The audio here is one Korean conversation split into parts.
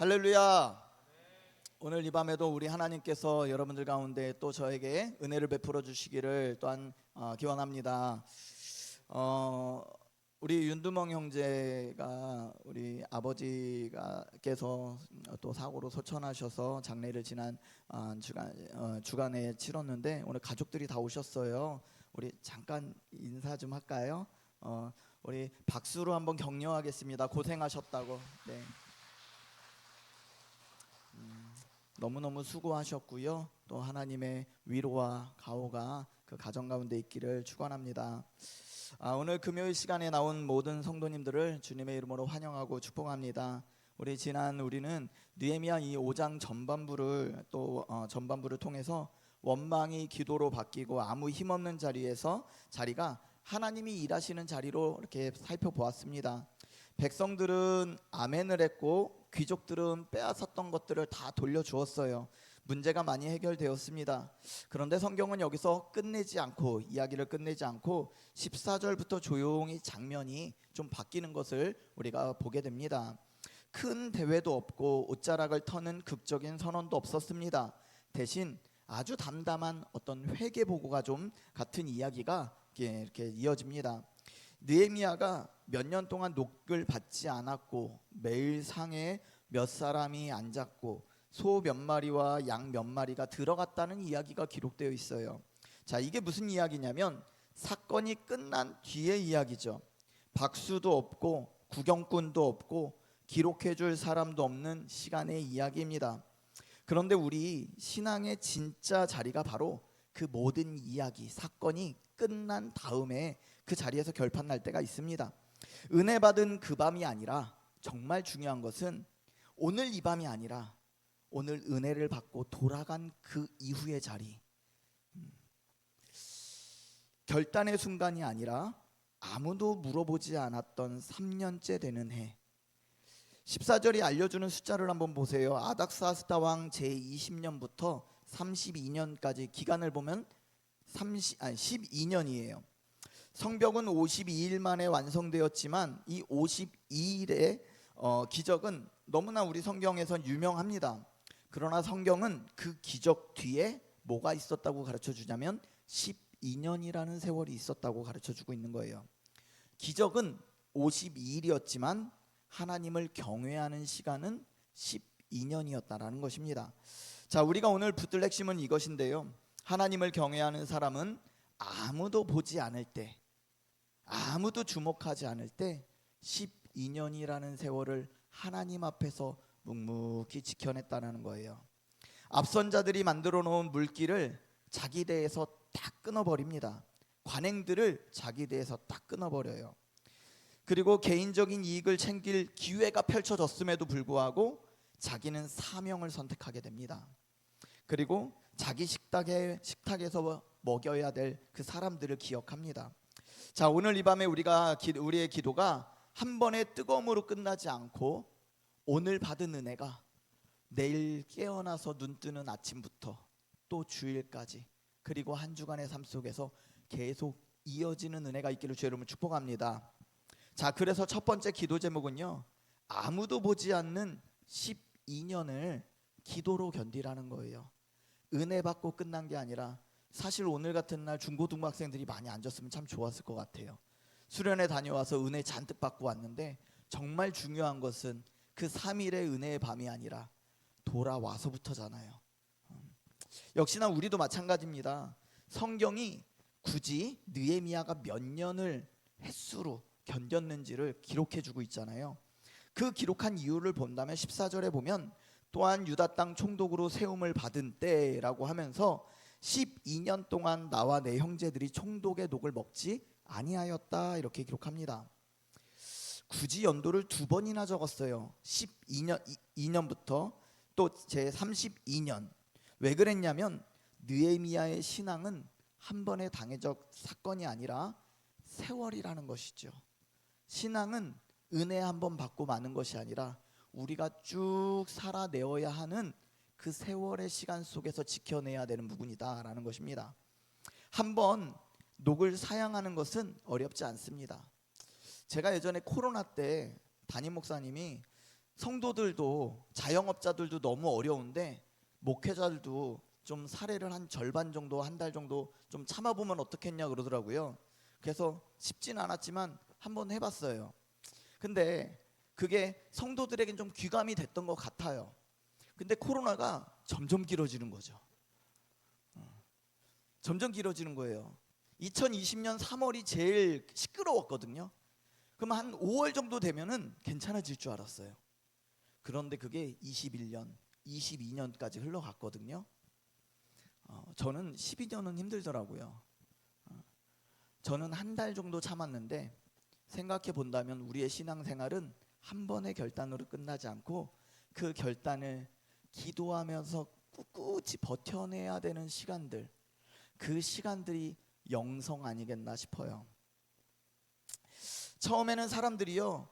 할렐루야. 오늘 이 밤에도 우리 하나님께서 여러분들 가운데 또 저에게 은혜를 베풀어 주시기를 또한 기원합니다. 우리 윤두멍 형제가 우리 아버지가께서 또 사고로 소천하셔서 장례를 지난 주간에 치렀는데 오늘 가족들이 다 오셨어요. 우리 잠깐 인사 좀 할까요? 우리 박수로 한번 격려하겠습니다. 고생하셨다고. 네. 너무너무 수고하셨고요. 또 하나님의 위로와 가호가 그 가정 가운데 있기를 축원합니다. 오늘 금요일 시간에 나온 모든 성도님들을 주님의 이름으로 환영하고 축복합니다. 우리는 느헤미야 이 5장 전반부를 전반부를 통해서 원망이 기도로 바뀌고 아무 힘없는 자리가 하나님이 일하시는 자리로 이렇게 살펴보았습니다. 백성들은 아멘을 했고 귀족들은 빼앗았던 것들을 다 돌려주었어요. 문제가 많이 해결되었습니다. 그런데 성경은 여기서 이야기를 끝내지 않고 14절부터 조용히 장면이 좀 바뀌는 것을 우리가 보게 됩니다. 큰 대회도 없고 옷자락을 터는 극적인 선언도 없었습니다. 대신 아주 담담한 어떤 회개 보고가 좀 같은 이야기가 이렇게 이어집니다. 느헤미야가 몇 년 동안 녹을 받지 않았고 매일 상에 몇 사람이 앉았고 소 몇 마리와 양 몇 마리가 들어갔다는 이야기가 기록되어 있어요. 자, 이게 무슨 이야기냐면 사건이 끝난 뒤의 이야기죠. 박수도 없고 구경꾼도 없고 기록해줄 사람도 없는 시간의 이야기입니다. 그런데 우리 신앙의 진짜 자리가 바로 그 모든 이야기, 사건이 끝난 다음에 그 자리에서 결판 날 때가 있습니다. 은혜 받은 그 밤이 아니라 정말 중요한 것은 오늘 이 밤이 아니라 오늘 은혜를 받고 돌아간 그 이후의 자리, 결단의 순간이 아니라 아무도 물어보지 않았던 3년째 되는 해. 14절이 알려주는 숫자를 한번 보세요. 아닥사스다 왕 제20년부터 32년까지 기간을 보면 12년이에요. 성벽은 52일 만에 완성되었지만 이 52일의 기적은 너무나 우리 성경에선 유명합니다. 그러나 성경은 그 기적 뒤에 뭐가 있었다고 가르쳐 주냐면 12년이라는 세월이 있었다고 가르쳐 주고 있는 거예요. 기적은 52일이었지만 하나님을 경외하는 시간은 12년이었다라는 것입니다. 자, 우리가 오늘 붙들 핵심은 이것인데요. 하나님을 경외하는 사람은 아무도 보지 않을 때, 아무도 주목하지 않을 때 12년이라는 세월을 하나님 앞에서 묵묵히 지켜냈다는 거예요. 앞선 자들이 만들어 놓은 물길을 자기 대에서 딱 끊어버립니다. 관행들을 자기 대에서 딱 끊어버려요. 그리고 개인적인 이익을 챙길 기회가 펼쳐졌음에도 불구하고 자기는 사명을 선택하게 됩니다. 그리고 자기 식탁에서 먹여야 될 그 사람들을 기억합니다. 자, 오늘 이 밤에 우리의 기도가 한 번의 뜨거움으로 끝나지 않고 오늘 받은 은혜가 내일 깨어나서 눈 뜨는 아침부터 또 주일까지 그리고 한 주간의 삶 속에서 계속 이어지는 은혜가 있기를 주의 이름으로 축복합니다. 자, 그래서 첫 번째 기도 제목은요, 아무도 보지 않는 12년을 기도로 견디라는 거예요. 은혜 받고 끝난 게 아니라 사실 오늘 같은 날 중고등학생들이 많이 앉았으면 참 좋았을 것 같아요. 수련회 다녀와서 은혜 잔뜩 받고 왔는데 정말 중요한 것은 그 3일의 은혜의 밤이 아니라 돌아와서부터잖아요. 역시나 우리도 마찬가지입니다. 성경이 굳이 느헤미야가 몇 년을 횟수로 견뎠는지를 기록해주고 있잖아요. 그 기록한 이유를 본다면 14절에 보면 또한 유다 땅 총독으로 세움을 받은 때라고 하면서 12년 동안 나와 내 형제들이 총독의 녹을 먹지 아니하였다 이렇게 기록합니다. 굳이 연도를 두 번이나 적었어요. 2년부터 또 제32년. 왜 그랬냐면 느헤미야의 신앙은 한 번의 당해적 사건이 아니라 세월이라는 것이죠. 신앙은 은혜 한 번 받고 마는 것이 아니라 우리가 쭉 살아내어야 하는 그 세월의 시간 속에서 지켜내야 되는 부분이다라는 것입니다. 한번 녹을 사양하는 것은 어렵지 않습니다. 제가 예전에 코로나 때 담임 목사님이 성도들도 자영업자들도 너무 어려운데 목회자들도 좀 사례를 한 절반 정도, 한 달 정도 좀 참아보면 어떻겠냐 그러더라고요. 그래서 쉽진 않았지만 한번 해봤어요. 근데 그게 성도들에겐 좀 귀감이 됐던 것 같아요. 근데 코로나가 점점 길어지는 거죠. 점점 길어지는 거예요. 2020년 3월이 제일 시끄러웠거든요. 그럼 한 5월 정도 되면은 괜찮아질 줄 알았어요. 그런데 그게 21년, 22년까지 흘러갔거든요. 저는 12년은 힘들더라고요. 저는 한 달 정도 참았는데 생각해 본다면 우리의 신앙생활은 한 번의 결단으로 끝나지 않고 그 결단을 기도하면서 꿋꿋이 버텨내야 되는 시간들, 그 시간들이 영성 아니겠나 싶어요. 처음에는 사람들이요,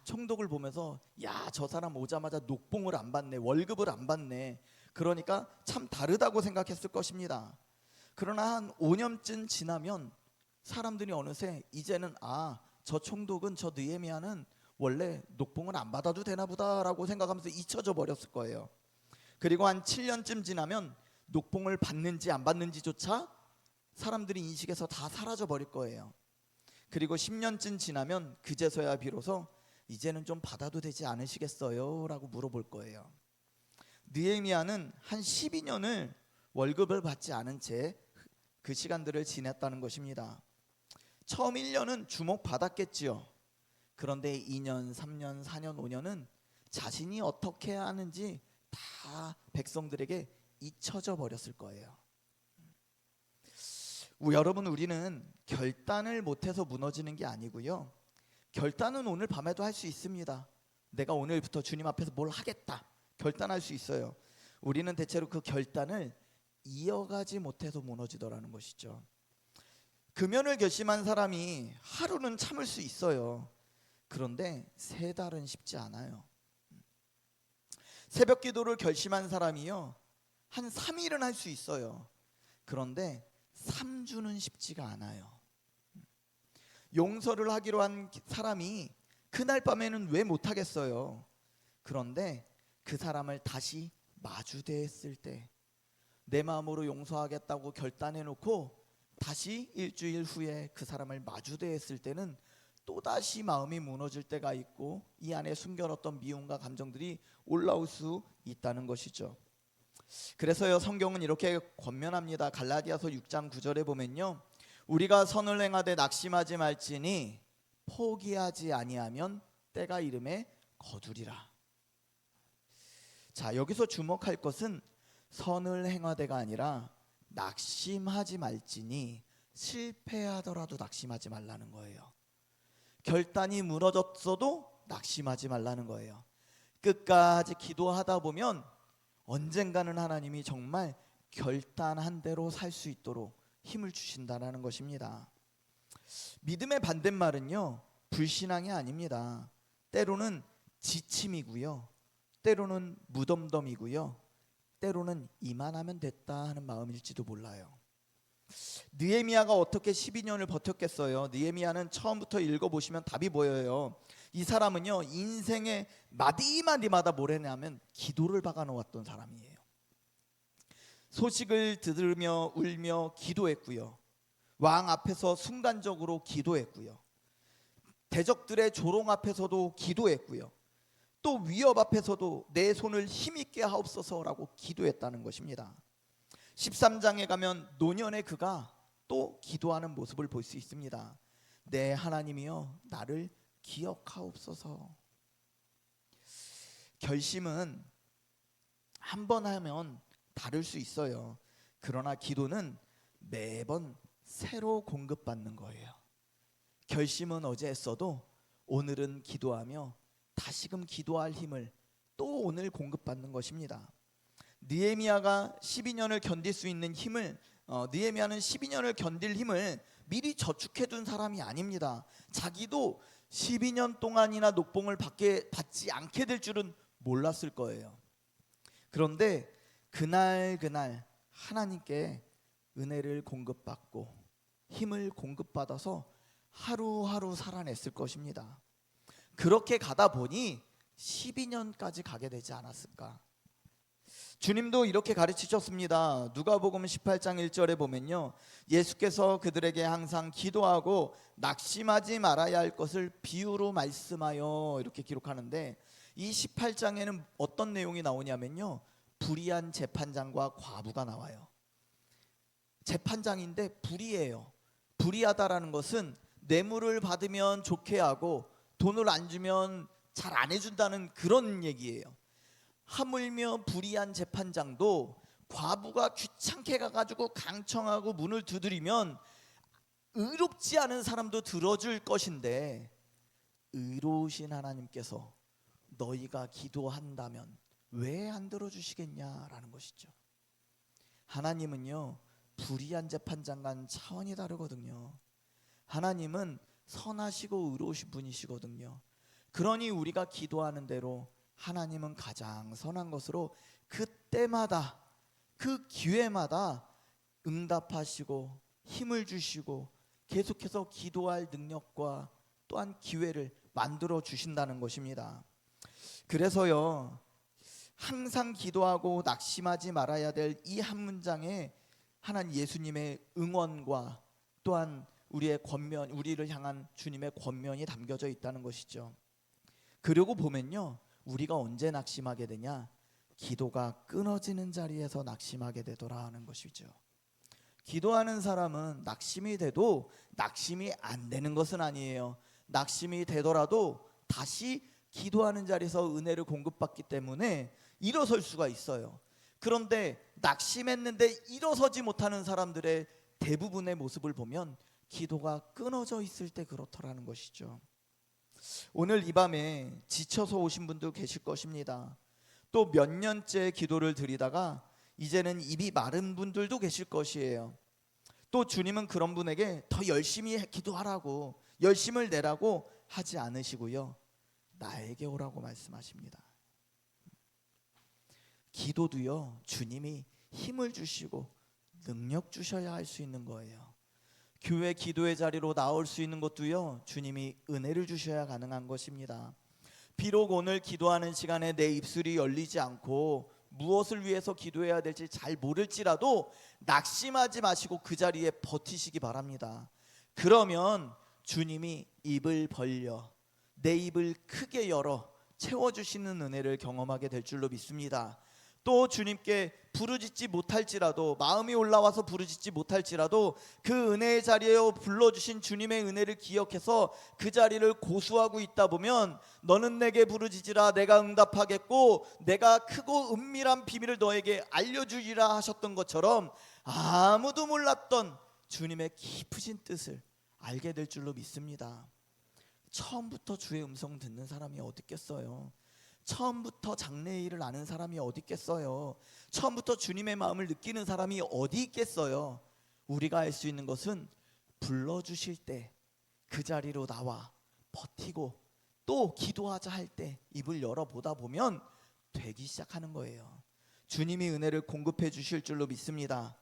총독을 보면서 야, 저 사람 오자마자 녹봉을 안 받네, 월급을 안 받네, 그러니까 참 다르다고 생각했을 것입니다. 그러나 한 5년쯤 지나면 사람들이 어느새 이제는 저 총독은, 저 느헤미야는 원래 녹봉을 안 받아도 되나 보다라고 생각하면서 잊혀져 버렸을 거예요. 그리고 한 7년쯤 지나면 녹봉을 받는지 안 받는지조차 사람들이 인식에서 다 사라져 버릴 거예요. 그리고 10년쯤 지나면 그제서야 비로소 이제는 좀 받아도 되지 않으시겠어요? 라고 물어볼 거예요. 느헤미야는 한 12년을 월급을 받지 않은 채 그 시간들을 지냈다는 것입니다. 처음 1년은 주목받았겠지요. 그런데 2년, 3년, 4년, 5년은 자신이 어떻게 하는지 다 백성들에게 잊혀져 버렸을 거예요. 여러분, 우리는 결단을 못해서 무너지는 게 아니고요, 결단은 오늘 밤에도 할 수 있습니다. 내가 오늘부터 주님 앞에서 뭘 하겠다 결단할 수 있어요. 우리는 대체로 그 결단을 이어가지 못해서 무너지더라는 것이죠. 금연을 결심한 사람이 하루는 참을 수 있어요. 그런데 3달은 쉽지 않아요. 새벽 기도를 결심한 사람이요, 한 3일은 할 수 있어요. 그런데 3주는 쉽지가 않아요. 용서를 하기로 한 사람이 그날 밤에는 왜 못하겠어요? 그런데 그 사람을 다시 마주대했을 때, 내 마음으로 용서하겠다고 결단해놓고 다시 일주일 후에 그 사람을 마주대했을 때는 또다시 마음이 무너질 때가 있고, 이 안에 숨겨놨던 미움과 감정들이 올라올 수 있다는 것이죠. 그래서요, 성경은 이렇게 권면합니다. 갈라디아서 6장 9절에 보면요, 우리가 선을 행하되 낙심하지 말지니 포기하지 아니하면 때가 이름에 거두리라. 자, 여기서 주목할 것은 선을 행하되가 아니라 낙심하지 말지니, 실패하더라도 낙심하지 말라는 거예요. 결단이 무너졌어도 낙심하지 말라는 거예요. 끝까지 기도하다 보면 언젠가는 하나님이 정말 결단한 대로 살 수 있도록 힘을 주신다는 것입니다. 믿음의 반대말은요, 불신앙이 아닙니다. 때로는 지침이고요, 때로는 무덤덤이고요, 때로는 이만하면 됐다 하는 마음일지도 몰라요. 느헤미야가 어떻게 12년을 버텼겠어요? 느헤미야는 처음부터 읽어보시면 답이 보여요. 이 사람은요, 인생의 마디마디마다 뭘 했냐면 기도를 박아놓았던 사람이에요. 소식을 들으며 울며 기도했고요, 왕 앞에서 순간적으로 기도했고요, 대적들의 조롱 앞에서도 기도했고요, 또 위협 앞에서도 내 손을 힘있게 하옵소서라고 기도했다는 것입니다. 13장에 가면 노년의 그가 또 기도하는 모습을 볼 수 있습니다. 내 하나님이여 나를 기억하옵소서. 결심은 한 번 하면 다를 수 있어요. 그러나 기도는 매번 새로 공급받는 거예요. 결심은 어제 했어도 오늘은 기도하며 다시금 기도할 힘을 또 오늘 공급받는 것입니다. 느헤미야가 12년을 견딜 수 있는 힘을, 느헤미야는 12년을 견딜 힘을 미리 저축해둔 사람이 아닙니다. 자기도 12년 동안이나 녹봉을 받지 않게 될 줄은 몰랐을 거예요. 그런데 그날 하나님께 은혜를 공급받고 힘을 공급받아서 하루하루 살아냈을 것입니다. 그렇게 가다 보니 12년까지 가게 되지 않았을까? 주님도 이렇게 가르치셨습니다. 누가복음 18장 1절에 보면요, 예수께서 그들에게 항상 기도하고 낙심하지 말아야 할 것을 비유로 말씀하여 이렇게 기록하는데, 이 18장에는 어떤 내용이 나오냐면요, 불의한 재판장과 과부가 나와요. 재판장인데 불의해요. 불의하다라는 것은 뇌물을 받으면 좋게 하고 돈을 안 주면 잘 안 해준다는 그런 얘기예요. 하물며 불의한 재판장도 과부가 귀찮게 가가지고 강청하고 문을 두드리면 의롭지 않은 사람도 들어줄 것인데, 의로우신 하나님께서 너희가 기도한다면 왜 안 들어주시겠냐라는 것이죠. 하나님은요, 불의한 재판장과는 차원이 다르거든요. 하나님은 선하시고 의로우신 분이시거든요. 그러니 우리가 기도하는 대로 하나님은 가장 선한 것으로 그때마다 그 기회마다 응답하시고 힘을 주시고 계속해서 기도할 능력과 또한 기회를 만들어 주신다는 것입니다. 그래서요, 항상 기도하고 낙심하지 말아야 될 이 한 문장에 하나님 예수님의 응원과 또한 우리의 권면, 우리를 향한 주님의 권면이 담겨져 있다는 것이죠. 그러고 보면요, 우리가 언제 낙심하게 되냐? 기도가 끊어지는 자리에서 낙심하게 되더라 하는 것이죠. 기도하는 사람은 낙심이 돼도 낙심이 안 되는 것은 아니에요. 낙심이 되더라도 다시 기도하는 자리에서 은혜를 공급받기 때문에 일어설 수가 있어요. 그런데 낙심했는데 일어서지 못하는 사람들의 대부분의 모습을 보면 기도가 끊어져 있을 때 그렇더라는 것이죠. 오늘 이 밤에 지쳐서 오신 분도 계실 것입니다. 또 몇 년째 기도를 드리다가 이제는 입이 마른 분들도 계실 것이에요. 또 주님은 그런 분에게 더 열심히 기도하라고, 열심을 내라고 하지 않으시고요, 나에게 오라고 말씀하십니다. 기도도요, 주님이 힘을 주시고 능력 주셔야 할 수 있는 거예요. 교회 기도의 자리로 나올 수 있는 것도요, 주님이 은혜를 주셔야 가능한 것입니다. 비록 오늘 기도하는 시간에 내 입술이 열리지 않고 무엇을 위해서 기도해야 될지 잘 모를지라도 낙심하지 마시고 그 자리에 버티시기 바랍니다. 그러면 주님이 입을 벌려 내 입을 크게 열어 채워주시는 은혜를 경험하게 될 줄로 믿습니다. 또 주님께 부르짖지 못할지라도, 마음이 올라와서 부르짖지 못할지라도 그 은혜의 자리에 불러주신 주님의 은혜를 기억해서 그 자리를 고수하고 있다 보면, 너는 내게 부르짖으라 내가 응답하겠고 내가 크고 은밀한 비밀을 너에게 알려주리라 하셨던 것처럼 아무도 몰랐던 주님의 깊으신 뜻을 알게 될 줄로 믿습니다. 처음부터 주의 음성 듣는 사람이 어디 있겠어요? 처음부터 장래의 일을 아는 사람이 어디 있겠어요? 처음부터 주님의 마음을 느끼는 사람이 어디 있겠어요? 우리가 할 수 있는 것은 불러주실 때 그 자리로 나와 버티고, 또 기도하자 할 때 입을 열어보다 보면 되기 시작하는 거예요. 주님이 은혜를 공급해 주실 줄로 믿습니다.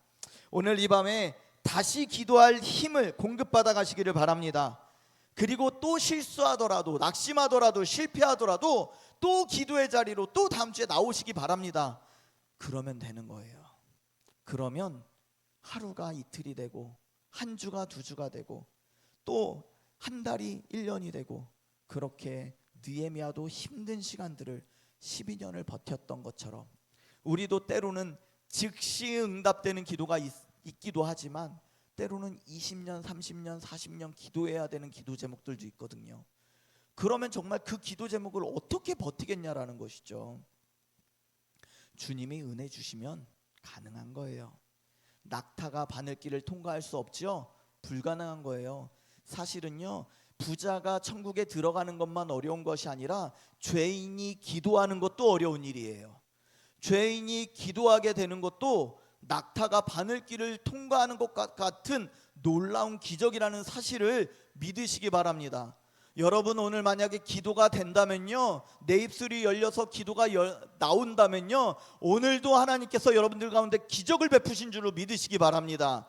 오늘 이 밤에 다시 기도할 힘을 공급받아 가시기를 바랍니다. 그리고 또 실수하더라도, 낙심하더라도, 실패하더라도 또 기도의 자리로 또 다음 주에 나오시기 바랍니다. 그러면 되는 거예요. 그러면 하루가 이틀이 되고, 한 주가 두 주가 되고, 또 한 달이 1년이 되고, 그렇게 느헤미야도 힘든 시간들을 12년을 버텼던 것처럼 우리도 때로는 즉시 응답되는 기도가 있기도 하지만 때로는 20년, 30년, 40년 기도해야 되는 기도 제목들도 있거든요. 그러면 정말 그 기도 제목을 어떻게 버티겠냐라는 것이죠. 주님이 은혜 주시면 가능한 거예요. 낙타가 바늘길을 통과할 수 없죠. 불가능한 거예요. 사실은요, 부자가 천국에 들어가는 것만 어려운 것이 아니라 죄인이 기도하는 것도 어려운 일이에요. 죄인이 기도하게 되는 것도 낙타가 바늘길을 통과하는 것 같은 놀라운 기적이라는 사실을 믿으시기 바랍니다. 여러분, 오늘 만약에 기도가 된다면요, 내 입술이 열려서 기도가 나온다면요, 오늘도 하나님께서 여러분들 가운데 기적을 베푸신 줄로 믿으시기 바랍니다.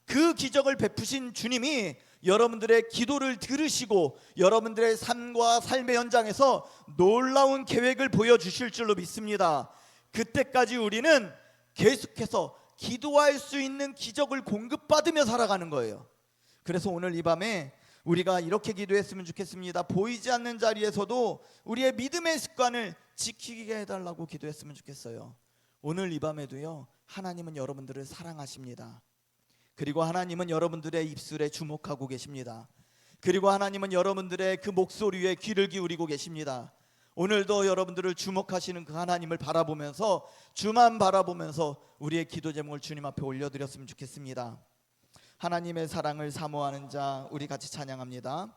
그 기적을 베푸신 주님이 여러분들의 기도를 들으시고 여러분들의 삶과 삶의 현장에서 놀라운 계획을 보여주실 줄로 믿습니다. 그때까지 우리는 계속해서 기도할 수 있는 기적을 공급받으며 살아가는 거예요. 그래서 오늘 이 밤에 우리가 이렇게 기도했으면 좋겠습니다. 보이지 않는 자리에서도 우리의 믿음의 습관을 지키게 해달라고 기도했으면 좋겠어요. 오늘 이 밤에도요, 하나님은 여러분들을 사랑하십니다. 그리고 하나님은 여러분들의 입술에 주목하고 계십니다. 그리고 하나님은 여러분들의 그 목소리에 귀를 기울이고 계십니다. 오늘도 여러분들을 주목하시는 그 하나님을 바라보면서, 주만 바라보면서 우리의 기도 제목을 주님 앞에 올려드렸으면 좋겠습니다. 하나님의 사랑을 사모하는 자, 우리 같이 찬양합니다.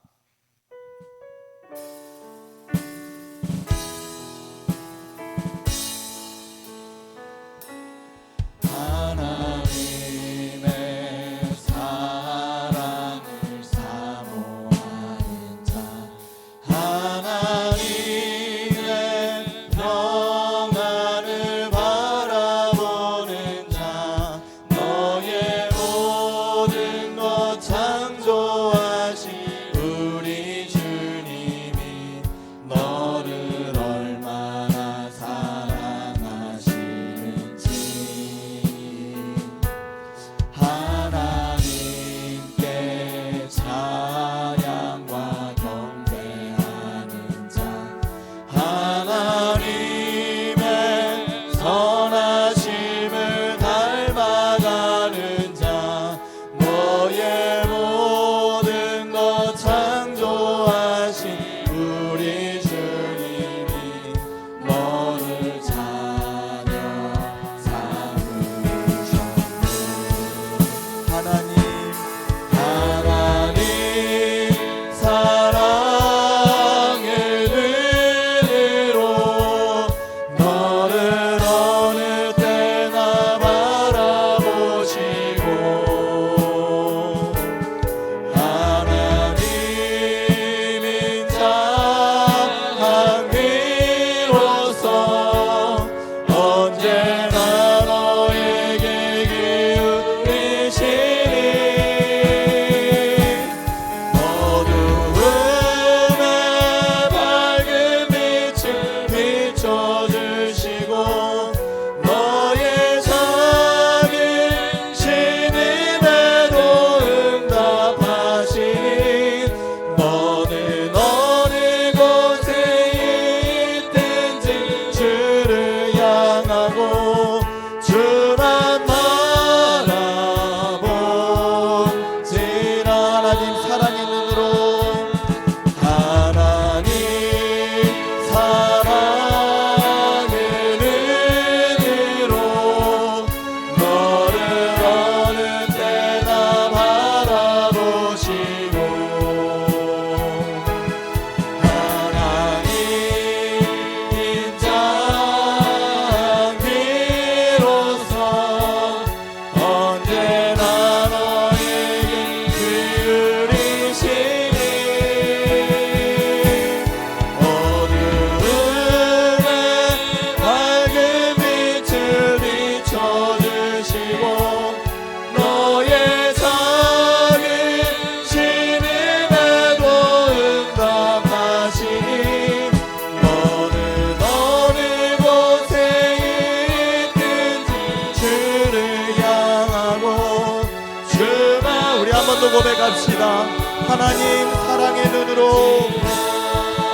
고백합시다. 하나님 사랑의 눈으로.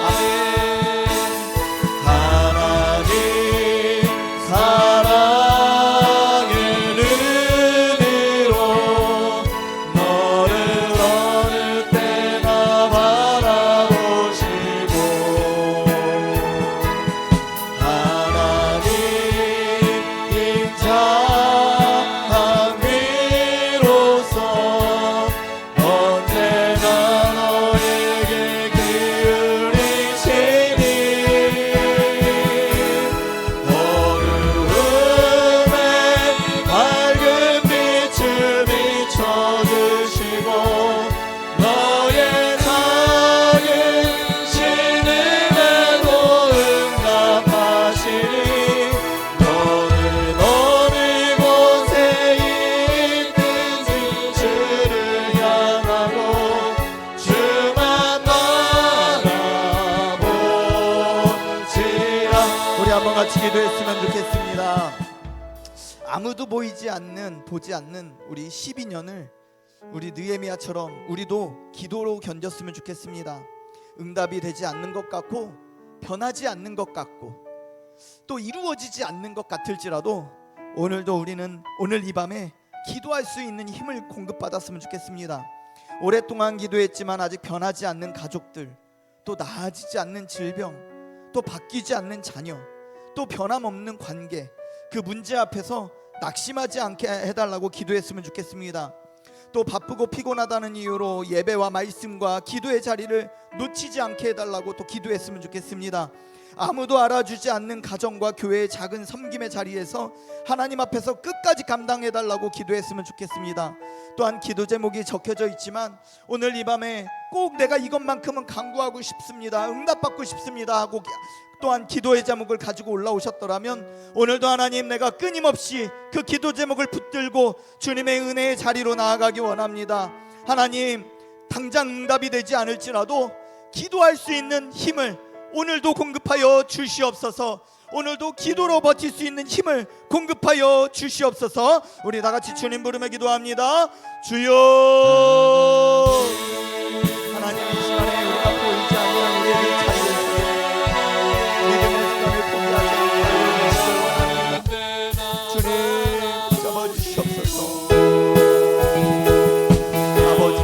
아멘. 하나님 사랑의 눈으로 너를 어느 때나 바라보시고 하나님 인자한 위로서 언제나 너에게 기울이시니 기도했으면 좋겠습니다. 아무도 보지 않는 우리 12년을 우리 느헤미야처럼 우리도 기도로 견뎠으면 좋겠습니다. 응답이 되지 않는 것 같고 변하지 않는 것 같고 또 이루어지지 않는 것 같을지라도 오늘도 우리는 오늘 이 밤에 기도할 수 있는 힘을 공급받았으면 좋겠습니다. 오랫동안 기도했지만 아직 변하지 않는 가족들, 또 나아지지 않는 질병, 또 바뀌지 않는 자녀, 또 변함없는 관계, 그 문제 앞에서 낙심하지 않게 해달라고 기도했으면 좋겠습니다. 또 바쁘고 피곤하다는 이유로 예배와 말씀과 기도의 자리를 놓치지 않게 해달라고 또 기도했으면 좋겠습니다. 아무도 알아주지 않는 가정과 교회의 작은 섬김의 자리에서 하나님 앞에서 끝까지 감당해달라고 기도했으면 좋겠습니다. 또한 기도 제목이 적혀져 있지만 오늘 이 밤에 꼭 내가 이것만큼은 간구하고 싶습니다, 응답받고 싶습니다 하고 또한 기도의 제목을 가지고 올라오셨더라면 오늘도 하나님, 내가 끊임없이 그 기도 제목을 붙들고 주님의 은혜의 자리로 나아가기 원합니다. 하나님, 당장 응답이 되지 않을지라도 기도할 수 있는 힘을 오늘도 공급하여 주시옵소서. 오늘도 기도로 버틸 수 있는 힘을 공급하여 주시옵소서. 우리 다 같이 주님 부르며 기도합니다. 주여. 하나님, 이 시간에 우리가 보이지 않는 우리의 자리에서 믿음의 시간을 포기하지 않게 원합니다. 주님 잡아주시옵소서. 아버지,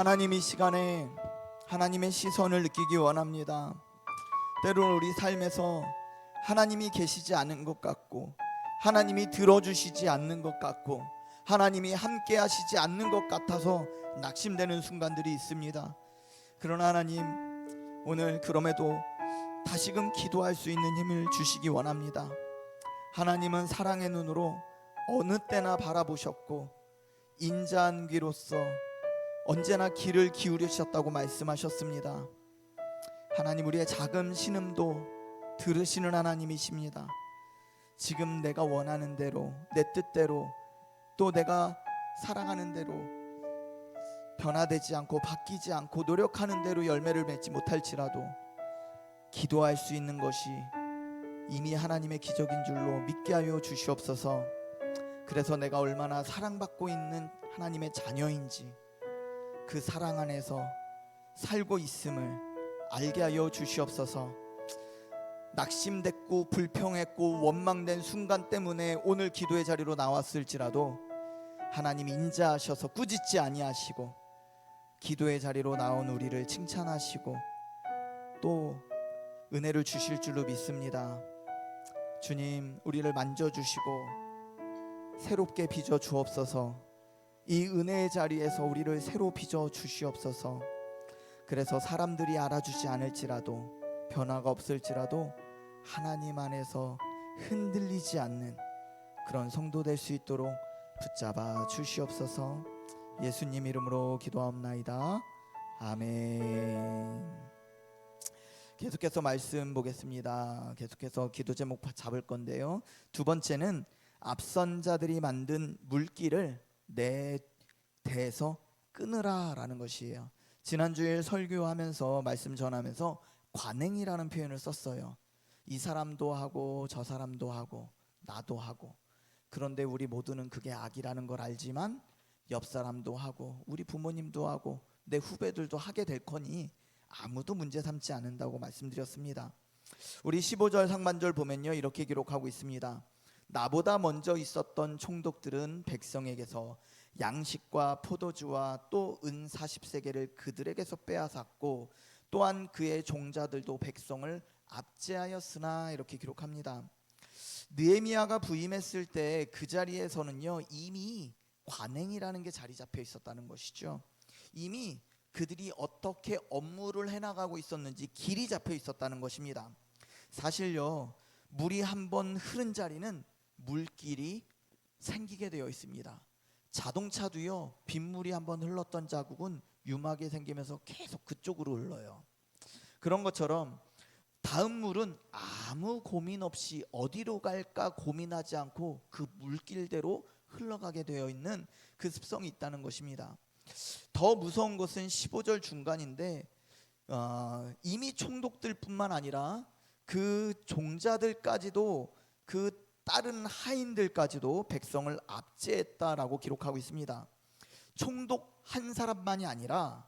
하나님 이 시간에 하나님의 시선을 느끼기 원합니다. 때로는 우리 삶에서 하나님이 계시지 않은 것 같고, 하나님이 들어주시지 않는 것 같고, 하나님이 함께 하시지 않는 것 같아서 낙심되는 순간들이 있습니다. 그러나 하나님, 오늘 그럼에도 다시금 기도할 수 있는 힘을 주시기 원합니다. 하나님은 사랑의 눈으로 어느 때나 바라보셨고, 인자한 귀로서 언제나 귀를 기울이셨다고 말씀하셨습니다. 하나님, 우리의 작은 신음도 들으시는 하나님이십니다. 지금 내가 원하는 대로, 내 뜻대로, 또 내가 사랑하는 대로 변화되지 않고 바뀌지 않고 노력하는 대로 열매를 맺지 못할지라도 기도할 수 있는 것이 이미 하나님의 기적인 줄로 믿게 하여 주시옵소서. 그래서 내가 얼마나 사랑받고 있는 하나님의 자녀인지, 그 사랑 안에서 살고 있음을 알게 하여 주시옵소서. 낙심됐고 불평했고 원망된 순간 때문에 오늘 기도의 자리로 나왔을지라도 하나님이 인자하셔서 꾸짖지 아니하시고 기도의 자리로 나온 우리를 칭찬하시고 또 은혜를 주실 줄로 믿습니다. 주님, 우리를 만져주시고 새롭게 빚어 주옵소서. 이 은혜의 자리에서 우리를 새로 빚어 주시옵소서. 그래서 사람들이 알아주지 않을지라도, 변화가 없을지라도 하나님 안에서 흔들리지 않는 그런 성도 될 수 있도록 붙잡아 주시옵소서. 예수님 이름으로 기도하옵나이다. 아멘. 계속해서 말씀 보겠습니다. 계속해서 기도 제목 잡을 건데요, 두 번째는 앞선 자들이 만든 물길을 내 대에서 끊으라 라는 것이에요. 지난주에 설교하면서 말씀 전하면서 관행이라는 표현을 썼어요. 이 사람도 하고 저 사람도 하고 나도 하고, 그런데 우리 모두는 그게 악이라는 걸 알지만 옆 사람도 하고 우리 부모님도 하고 내 후배들도 하게 될 거니 아무도 문제 삼지 않는다고 말씀드렸습니다. 우리 15절 상반절 보면요, 이렇게 기록하고 있습니다. 나보다 먼저 있었던 총독들은 백성에게서 양식과 포도주와 또 은 40세겔을 그들에게서 빼앗았고 또한 그의 종자들도 백성을 압제하였으나, 이렇게 기록합니다. 느헤미야가 부임했을 때 그 자리에서는요, 이미 관행이라는 게 자리 잡혀 있었다는 것이죠. 이미 그들이 어떻게 업무를 해나가고 있었는지 길이 잡혀 있었다는 것입니다. 사실요, 물이 한번 흐른 자리는 물길이 생기게 되어 있습니다. 자동차도요, 빗물이 한번 흘렀던 자국은 유막이 생기면서 계속 그쪽으로 흘러요. 그런 것처럼 다음 물은 아무 고민 없이 어디로 갈까 고민하지 않고 그 물길대로 흘러가게 되어 있는 그 습성이 있다는 것입니다. 더 무서운 것은 15절 중간인데 이미 총독들뿐만 아니라 그 종자들까지도, 그 다른 하인들까지도 백성을 압제했다라고 기록하고 있습니다. 총독 한 사람만이 아니라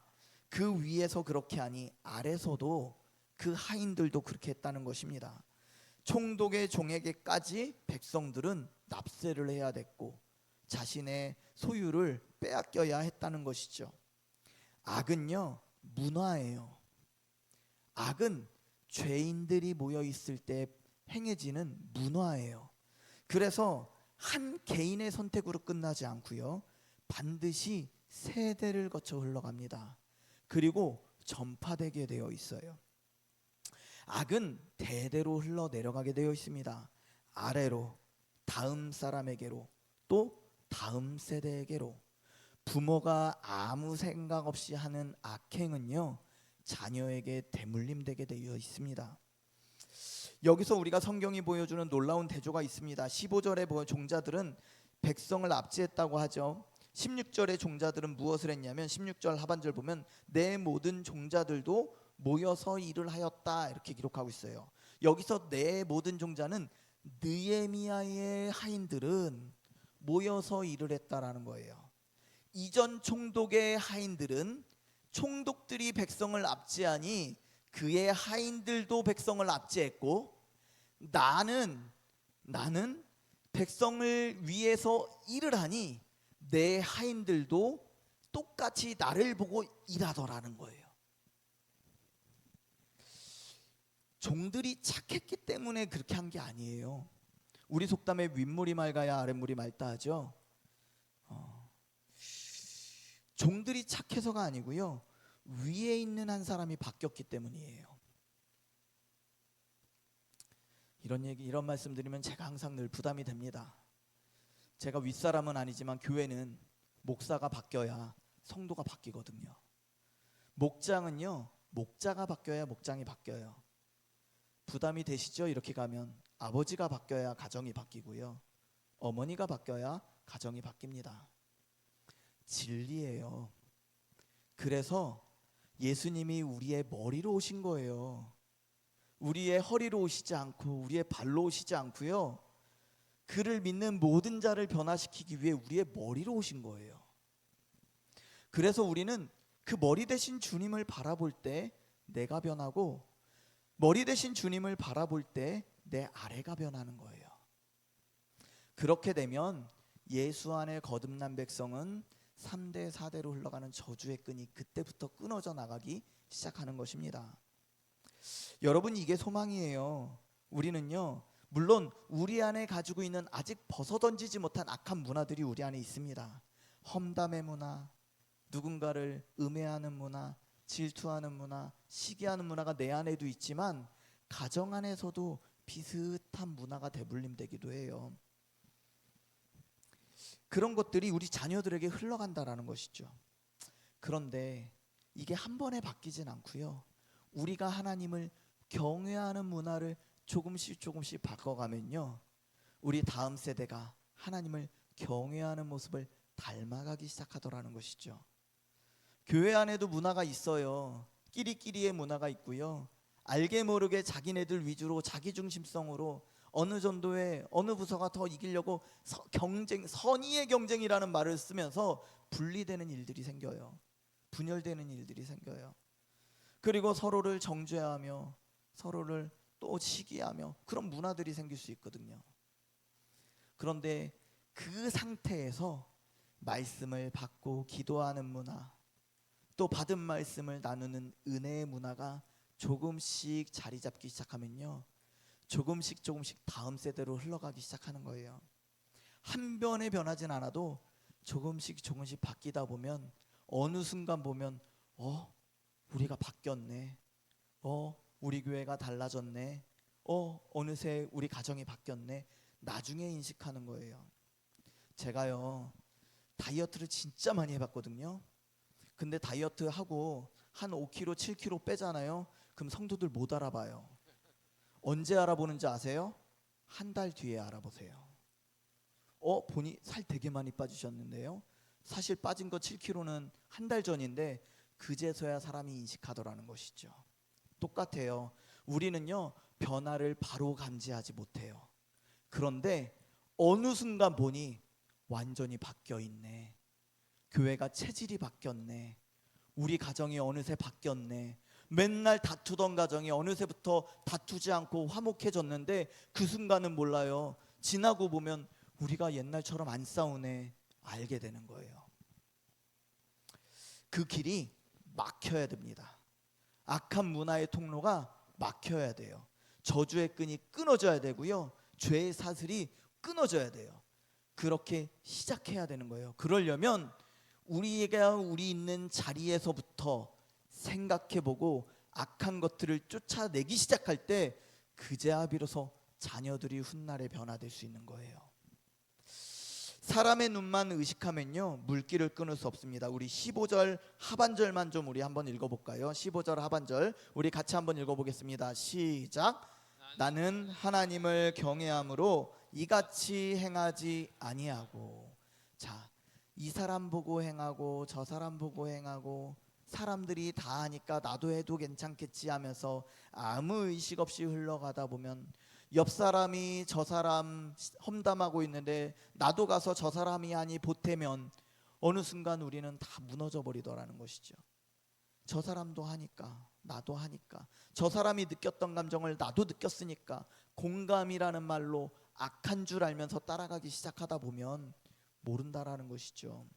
그 위에서 그렇게 하니 아래서도 그 하인들도 그렇게 했다는 것입니다. 총독의 종에게까지 백성들은 납세를 해야 됐고 자신의 소유를 빼앗겨야 했다는 것이죠. 악은요, 문화예요. 악은 죄인들이 모여 있을 때 행해지는 문화예요. 그래서 한 개인의 선택으로 끝나지 않고요, 반드시 세대를 거쳐 흘러갑니다. 그리고 전파되게 되어 있어요. 악은 대대로 흘러내려가게 되어 있습니다. 아래로, 다음 사람에게로, 또 다음 세대에게로. 부모가 아무 생각 없이 하는 악행은요, 자녀에게 대물림되게 되어 있습니다. 여기서 우리가 성경이 보여주는 놀라운 대조가 있습니다. 15절의 종자들은 백성을 압제했다고 하죠. 16절의 종자들은 무엇을 했냐면 16절 하반절 보면 내 모든 종자들도 모여서 일을 하였다, 이렇게 기록하고 있어요. 여기서 내 모든 종자는 느헤미야의 하인들은 모여서 일을 했다라는 거예요. 이전 총독의 하인들은 총독들이 백성을 압제하니 그의 하인들도 백성을 압제했고, 나는 백성을 위해서 일을 하니 내 하인들도 똑같이 나를 보고 일하더라는 거예요. 종들이 착했기 때문에 그렇게 한 게 아니에요. 우리 속담에 윗물이 맑아야 아랫물이 맑다 하죠. 종들이 착해서가 아니고요, 위에 있는 한 사람이 바뀌었기 때문이에요. 이런 말씀 드리면 제가 항상 늘 부담이 됩니다. 제가 윗사람은 아니지만 교회는 목사가 바뀌어야 성도가 바뀌거든요. 목장은요, 목자가 바뀌어야 목장이 바뀌어요. 부담이 되시죠? 이렇게 가면 아버지가 바뀌어야 가정이 바뀌고요, 어머니가 바뀌어야 가정이 바뀝니다. 진리예요. 그래서 예수님이 우리의 머리로 오신 거예요. 우리의 허리로 오시지 않고 우리의 발로 오시지 않고요, 그를 믿는 모든 자를 변화시키기 위해 우리의 머리로 오신 거예요. 그래서 우리는 그 머리 대신 주님을 바라볼 때 내가 변하고, 머리 대신 주님을 바라볼 때 내 아래가 변하는 거예요. 그렇게 되면 예수 안에 거듭난 백성은 3대 4대로 흘러가는 저주의 끈이 그때부터 끊어져 나가기 시작하는 것입니다. 여러분, 이게 소망이에요. 우리는요, 물론 우리 안에 가지고 있는 아직 벗어던지지 못한 악한 문화들이 우리 안에 있습니다. 험담의 문화, 누군가를 음해하는 문화, 질투하는 문화, 시기하는 문화가 내 안에도 있지만 가정 안에서도 비슷한 문화가 대물림되기도 해요. 그런 것들이 우리 자녀들에게 흘러간다라는 것이죠. 그런데 이게 한 번에 바뀌진 않고요, 우리가 하나님을 경외하는 문화를 조금씩 바꿔가면요, 우리 다음 세대가 하나님을 경외하는 모습을 닮아가기 시작하더라는 것이죠. 교회 안에도 문화가 있어요. 끼리끼리의 문화가 있고요, 알게 모르게 자기네들 위주로 자기중심성으로 어느 정도의 어느 부서가 더 이기려고 경쟁, 선의의 경쟁이라는 말을 쓰면서 분리되는 일들이 생겨요. 분열되는 일들이 생겨요. 그리고 서로를 정죄하며 서로를 또 시기하며 그런 문화들이 생길 수 있거든요. 그런데 그 상태에서 말씀을 받고 기도하는 문화, 또 받은 말씀을 나누는 은혜의 문화가 조금씩 자리 잡기 시작하면요, 조금씩 다음 세대로 흘러가기 시작하는 거예요. 한 번에 변하진 않아도 조금씩 바뀌다 보면 어느 순간 보면 우리가 바뀌었네, 우리 교회가 달라졌네, 어느새 우리 가정이 바뀌었네, 나중에 인식하는 거예요. 제가요, 다이어트를 진짜 많이 해봤거든요. 근데 다이어트 하고 한 5kg, 7kg 빼잖아요. 그럼 성도들 못 알아봐요. 언제 알아보는지 아세요? 한 달 뒤에 알아보세요. 보니 살 되게 많이 빠지셨는데요. 사실 빠진 거 7kg는 한 달 전인데 그제서야 사람이 인식하더라는 것이죠. 똑같아요. 우리는요, 변화를 바로 감지하지 못해요. 그런데 어느 순간 보니 완전히 바뀌어 있네, 교회가 체질이 바뀌었네, 우리 가정이 어느새 바뀌었네, 맨날 다투던 가정이 어느새부터 다투지 않고 화목해졌는데 그 순간은 몰라요. 지나고 보면 우리가 옛날처럼 안 싸우네, 알게 되는 거예요. 그 길이 막혀야 됩니다. 악한 문화의 통로가 막혀야 돼요. 저주의 끈이 끊어져야 되고요, 죄의 사슬이 끊어져야 돼요. 그렇게 시작해야 되는 거예요. 그러려면 우리가 우리 있는 자리에서부터 생각해보고 악한 것들을 쫓아내기 시작할 때 그제야 비로소 자녀들이 훗날에 변화될 수 있는 거예요. 사람의 눈만 의식하면요, 물기를 끊을 수 없습니다. 우리 15절 하반절만 좀 우리 한번 읽어볼까요? 15절 하반절 우리 같이 한번 읽어보겠습니다. 시작. 나는 하나님을 경외함으로 이같이 행하지 아니하고. 자, 이 사람 보고 행하고 저 사람 보고 행하고 사람들이 다 하니까 나도 해도 괜찮겠지 하면서 아무 의식 없이 흘러가다 보면 옆 사람이 저 사람 험담하고 있는데 나도 가서 저 사람이 하니 보태면 어느 순간 우리는 다 무너져 버리더라는 것이죠. 저 사람도 하니까 나도 하니까, 저 사람이 느꼈던 감정을 나도 느꼈으니까, 공감이라는 말로 악한 줄 알면서 따라가기 시작하다 보면 모른다라는 것이죠.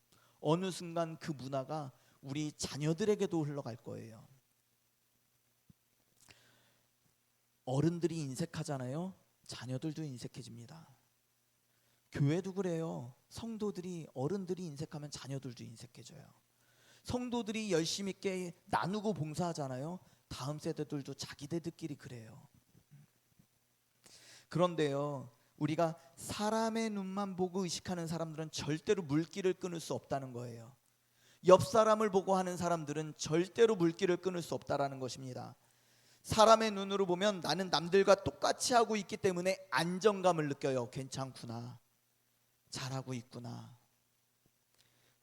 어느 순간 그 문화가 우리 자녀들에게도 흘러갈 거예요. 어른들이 인색하잖아요. 자녀들도 인색해집니다. 교회도 그래요. 성도들이, 어른들이 인색하면 자녀들도 인색해져요. 성도들이 열심히 있게 나누고 봉사하잖아요. 다음 세대들도 자기네들끼리 그래요. 그런데요, 우리가 사람의 눈만 보고 의식하는 사람들은 절대로 물기를 끊을 수 없다는 거예요. 옆 사람을 보고 하는 사람들은 절대로 물기를 끊을 수 없다라는 것입니다. 사람의 눈으로 보면 나는 남들과 똑같이 하고 있기 때문에 안정감을 느껴요. 괜찮구나, 잘하고 있구나.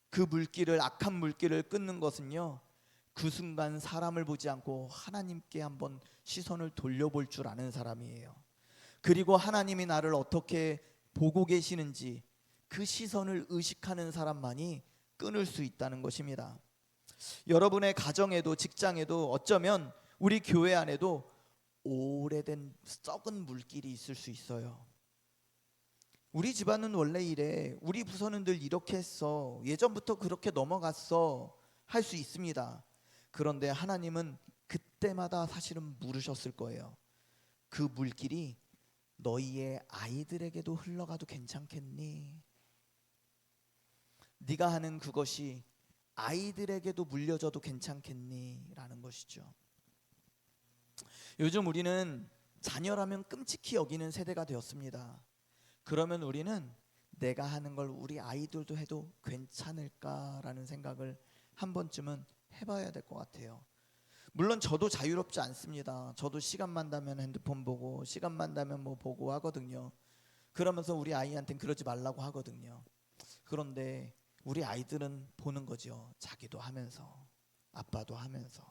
그 물기를, 악한 물기를 끊는 것은요, 그 순간 사람을 보지 않고 하나님께 한번 시선을 돌려볼 줄 아는 사람이에요. 그리고 하나님이 나를 어떻게 보고 계시는지 그 시선을 의식하는 사람만이 끊을 수 있다는 것입니다. 여러분의 가정에도 직장에도 어쩌면 우리 교회 안에도 오래된 썩은 물길이 있을 수 있어요. 우리 집안은 원래 이래, 우리 부서는 늘 이렇게 했어, 예전부터 그렇게 넘어갔어 할 수 있습니다. 그런데 하나님은 그때마다 사실은 물으셨을 거예요. 그 물길이 너희의 아이들에게도 흘러가도 괜찮겠니? 네가 하는 그것이 아이들에게도 물려져도 괜찮겠니? 라는 것이죠. 요즘 우리는 자녀라면 끔찍히 여기는 세대가 되었습니다. 그러면 우리는 내가 하는 걸 우리 아이들도 해도 괜찮을까라는 생각을 한 번쯤은 해봐야 될 것 같아요. 물론 저도 자유롭지 않습니다. 저도 시간만 나면 핸드폰 보고 시간만 나면 뭐 보고 하거든요. 그러면서 우리 아이한테는 그러지 말라고 하거든요. 그런데 우리 아이들은 보는 거죠. 자기도 하면서, 아빠도 하면서,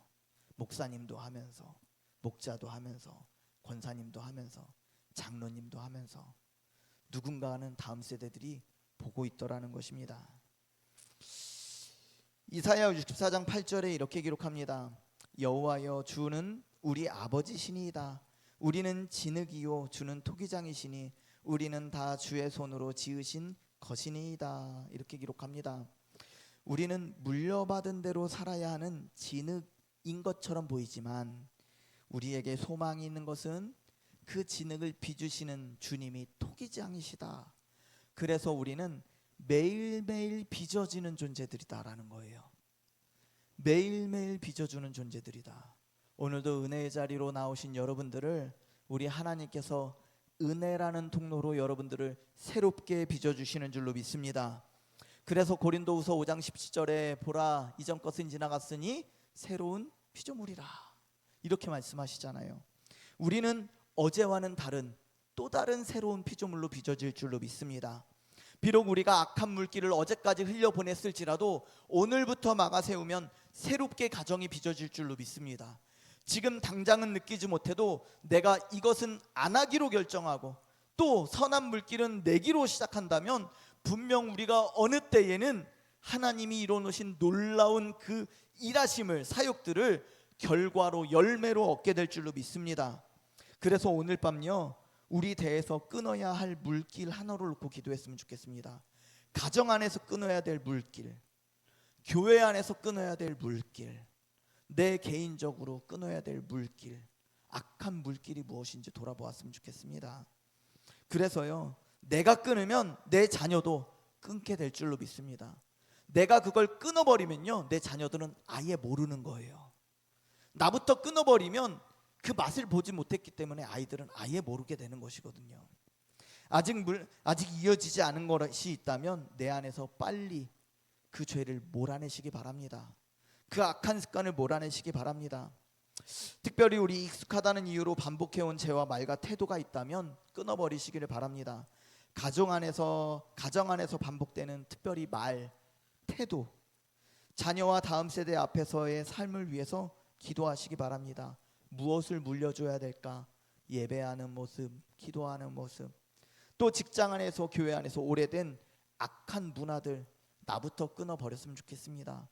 목사님도 하면서, 목자도 하면서, 권사님도 하면서, 장로님도 하면서, 누군가는 다음 세대들이 보고 있더라는 것입니다. 이사야 64장 8절에 이렇게 기록합니다. 여호와여, 주는 우리 아버지시니이다. 우리는 진흙이요 주는 토기장이시니 우리는 다 주의 손으로 지으신 것이니이다. 이렇게 기록합니다. 우리는 물려받은 대로 살아야 하는 진흙인 것처럼 보이지만 우리에게 소망이 있는 것은 그 진흙을 빚으시는 주님이 토기장이시다. 그래서 우리는 매일매일 빚어지는 존재들이다라는 거예요. 매일매일 빚어주는 존재들이다. 오늘도 은혜의 자리로 나오신 여러분들을 우리 하나님께서 은혜라는 통로로 여러분들을 새롭게 빚어주시는 줄로 믿습니다. 그래서 고린도후서 5장 17절에 보라, 이전 것은 지나갔으니 새로운 피조물이라 이렇게 말씀하시잖아요. 우리는 어제와는 다른 또 다른 새로운 피조물로 빚어질 줄로 믿습니다. 비록 우리가 악한 물길을 어제까지 흘려보냈을지라도 오늘부터 막아세우면 새롭게 가정이 빚어질 줄로 믿습니다. 지금 당장은 느끼지 못해도 내가 이것은 안 하기로 결정하고 또 선한 물길은 내기로 시작한다면 분명 우리가 어느 때에는 하나님이 이뤄놓으신 놀라운 그 일하심을, 사역들을 결과로, 열매로 얻게 될 줄로 믿습니다. 그래서 오늘 밤요, 우리 대에서 끊어야 할 물길 하나를 놓고 기도했으면 좋겠습니다. 가정 안에서 끊어야 될 물길, 교회 안에서 끊어야 될 물길, 내 개인적으로 끊어야 될 물길, 악한 물길이 무엇인지 돌아보았으면 좋겠습니다. 그래서요, 내가 끊으면 내 자녀도 끊게 될 줄로 믿습니다. 내가 그걸 끊어버리면요, 내 자녀들은 아예 모르는 거예요. 나부터 끊어버리면 그 맛을 보지 못했기 때문에 아이들은 아예 모르게 되는 것이거든요. 아직 이어지지 않은 것이 있다면 내 안에서 빨리 그 죄를 몰아내시기 바랍니다. 그 악한 습관을 몰아내시기 바랍니다. 특별히 우리 익숙하다는 이유로 반복해온 죄와 말과 태도가 있다면 끊어버리시기를 바랍니다. 가정 안에서 반복되는 특별히 말, 태도, 자녀와 다음 세대 앞에서의 삶을 위해서 기도하시기 바랍니다. 무엇을 물려줘야 될까? 예배하는 모습, 기도하는 모습, 또 직장 안에서, 교회 안에서 오래된 악한 문화들 나부터 끊어버렸으면 좋겠습니다.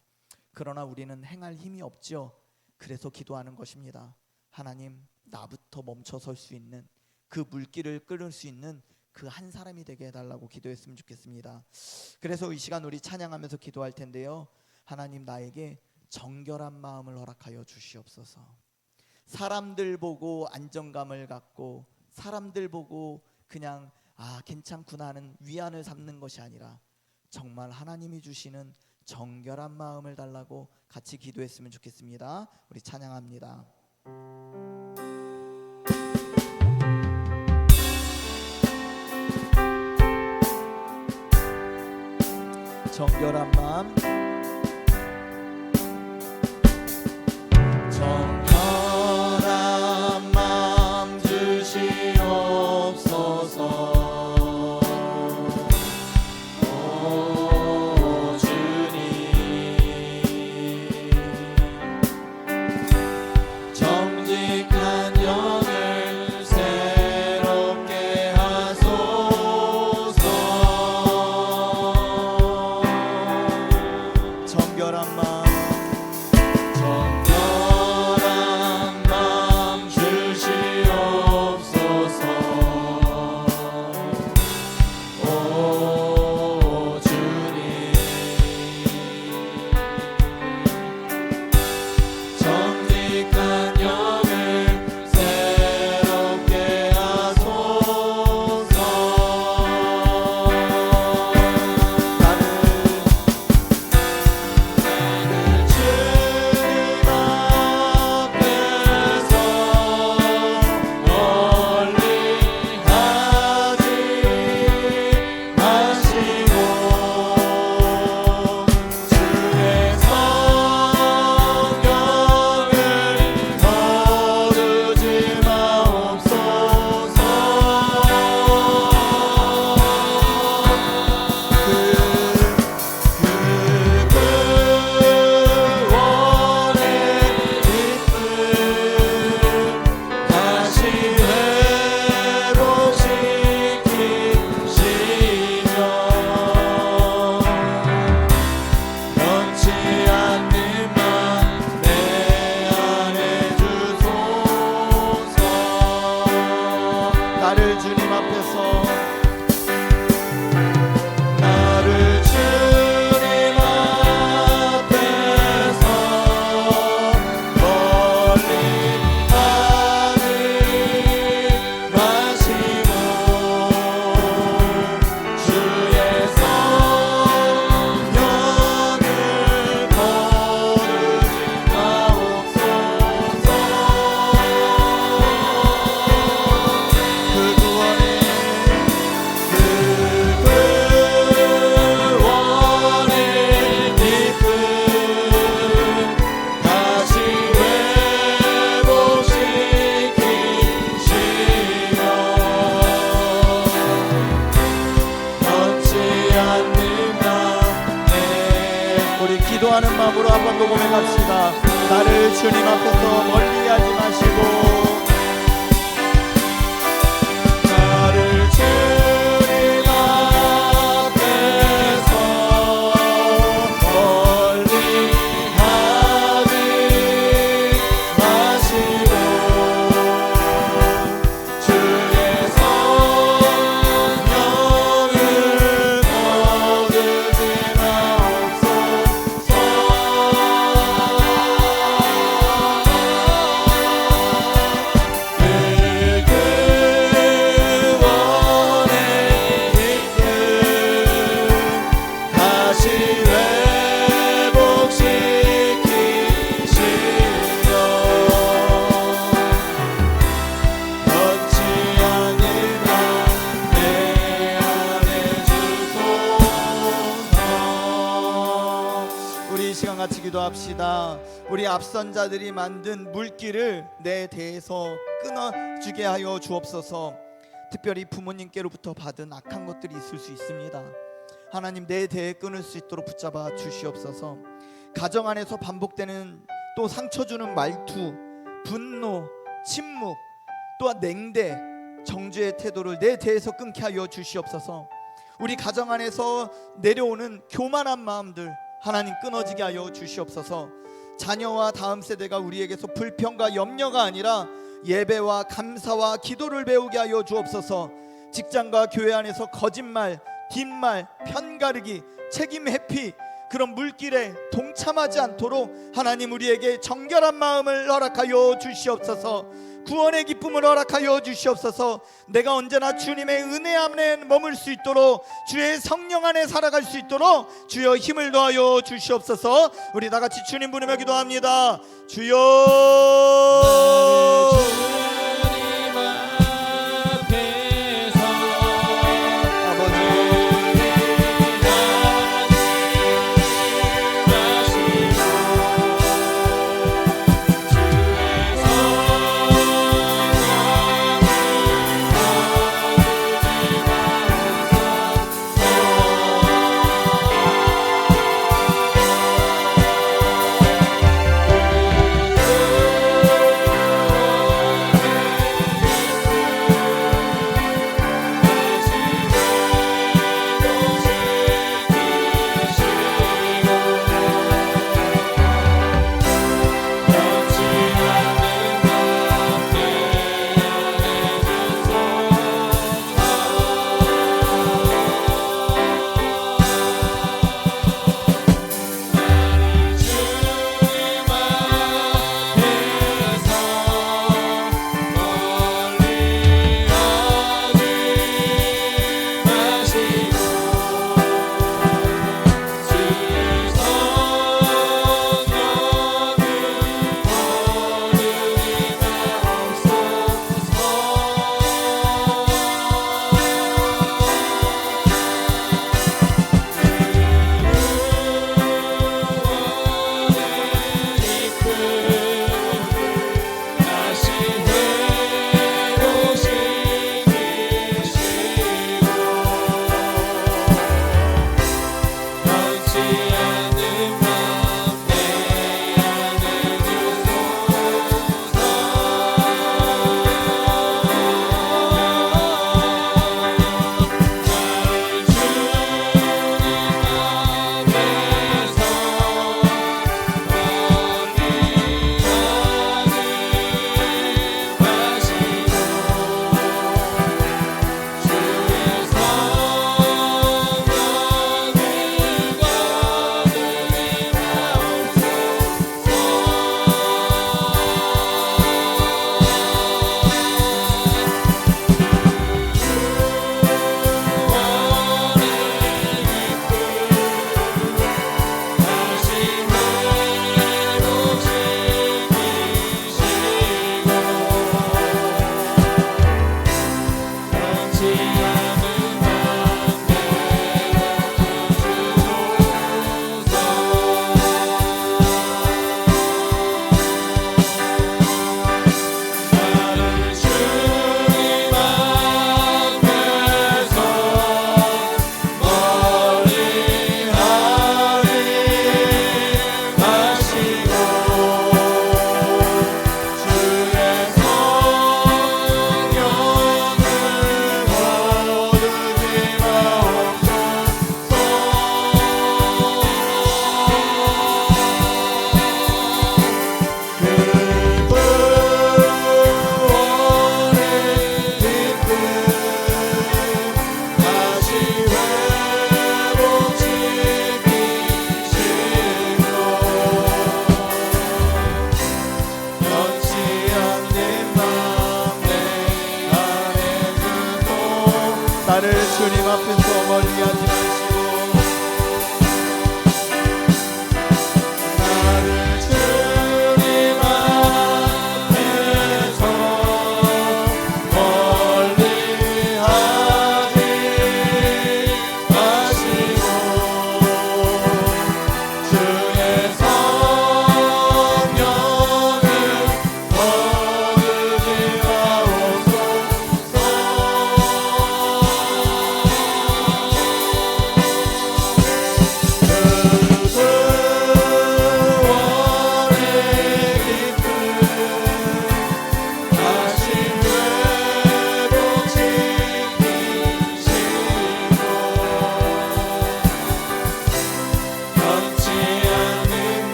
그러나 우리는 행할 힘이 없죠. 그래서 기도하는 것입니다. 하나님, 나부터 멈춰설 수 있는, 그 물길을 끊을 수 있는 그 한 사람이 되게 해달라고 기도했으면 좋겠습니다. 그래서 이 시간 우리 찬양하면서 기도할 텐데요, 하나님 나에게 정결한 마음을 허락하여 주시옵소서. 사람들 보고 안정감을 갖고 사람들 보고 그냥 괜찮구나 하는 위안을 삼는 것이 아니라 정말 하나님이 주시는 정결한 마음을 달라고 같이 기도했으면 좋겠습니다. 우리 찬양합니다. 정결한 마음, 정결한 마음 주시옵소서. 오 주님, 정직한 영을 새롭게 하소서. 정결한 마음, 정결한 마음 주시옵소서. 오 주님, 정직한 영을 새롭게 하소서. 나를 주님 앞에서 나를 주님 앞에서 멀리 하지 마시고 주의 성령을 거두지 마옵소서. 그 구원의 기쁨 다시 회복시키시며 변치 않는 내 우리 기도하는 마음으로 한 번 더 고백합시다. 나를 주님 앞에서 멀리하지 마시고 나를 주님 앞에서 멀리 하지 마시고 주의 성령을 거두지 마옵소서. 다시 회복시키시며 변치 않는 내 안에 주소서. 우리 이 시간 같이 기도합시다. 우리 앞선 자들이 만든 물길을 내 대에서 끊어주게 하여 주옵소서. 특별히 부모님께로부터 받은 악한 것들이 있을 수 있습니다. 하나님 내 대에 끊을 수 있도록 붙잡아 주시옵소서. 가정 안에서 반복되는 또 상처 주는 말투, 분노, 침묵, 또한 냉대, 정죄의 태도를 내 대에서 끊게 하여 주시옵소서. 우리 가정 안에서 내려오는 교만한 마음들 하나님 끊어지게 하여 주시옵소서. 자녀와 다음 세대가 우리에게서 불평과 염려가 아니라 예배와 감사와 기도를 배우게 하여 주옵소서. 직장과 교회 안에서 거짓말, 뒷말, 편가르기, 책임 회피, 그런 물길에 동참하지 않도록 하나님 우리에게 정결한 마음을 허락하여 주시옵소서. 구원의 기쁨을 허락하여 주시옵소서. 내가 언제나 주님의 은혜 안에 머물 수 있도록, 주의 성령 안에 살아갈 수 있도록 주여 힘을 더하여 주시옵소서. 우리 다 같이 주님 부르며 기도합니다. 주여 주님 앞에서 아버지 주의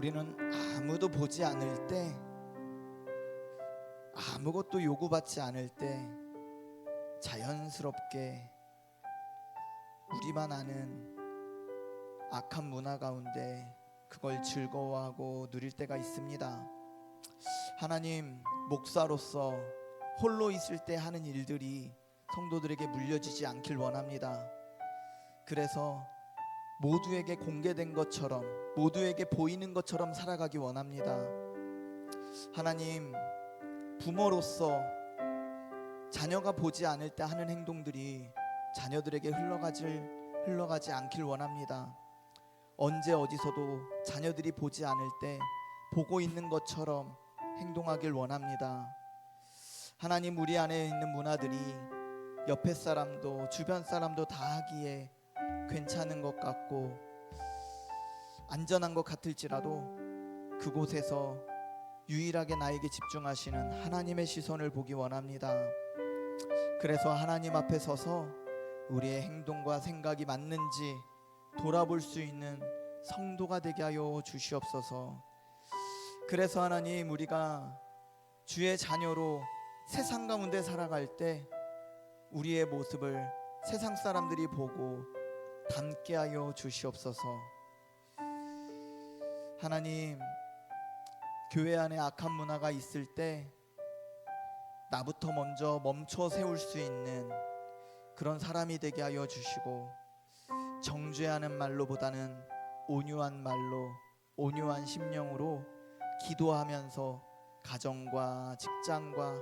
우리는 아무도 보지 않을 때, 아무것도 요구받지 않을 때 자연스럽게 우리만 아는 악한 문화 가운데 그걸 즐거워하고 누릴 때가 있습니다. 하나님, 목사로서 홀로 있을 때 하는 일들이 성도들에게 물려지지 않길 원합니다. 그래서 모두에게 공개된 것처럼, 모두에게 보이는 것처럼 살아가기 원합니다. 하나님, 부모로서 자녀가 보지 않을 때 하는 행동들이 자녀들에게 흘러가지 않길 원합니다. 언제 어디서도 자녀들이 보지 않을 때 보고 있는 것처럼 행동하길 원합니다. 하나님, 우리 안에 있는 문화들이 옆에 사람도 주변 사람도 다 하기에 괜찮은 것 같고 안전한 것 같을지라도 그곳에서 유일하게 나에게 집중하시는 하나님의 시선을 보기 원합니다. 그래서 하나님 앞에 서서 우리의 행동과 생각이 맞는지 돌아볼 수 있는 성도가 되게 하여 주시옵소서. 그래서 하나님, 우리가 주의 자녀로 세상 가운데 살아갈 때 우리의 모습을 세상 사람들이 보고 닮게 하여 주시옵소서. 하나님, 교회 안에 악한 문화가 있을 때 나부터 먼저 멈춰 세울 수 있는 그런 사람이 되게 하여 주시고, 정죄하는 말로보다는 온유한 말로, 온유한 심령으로 기도하면서 가정과 직장과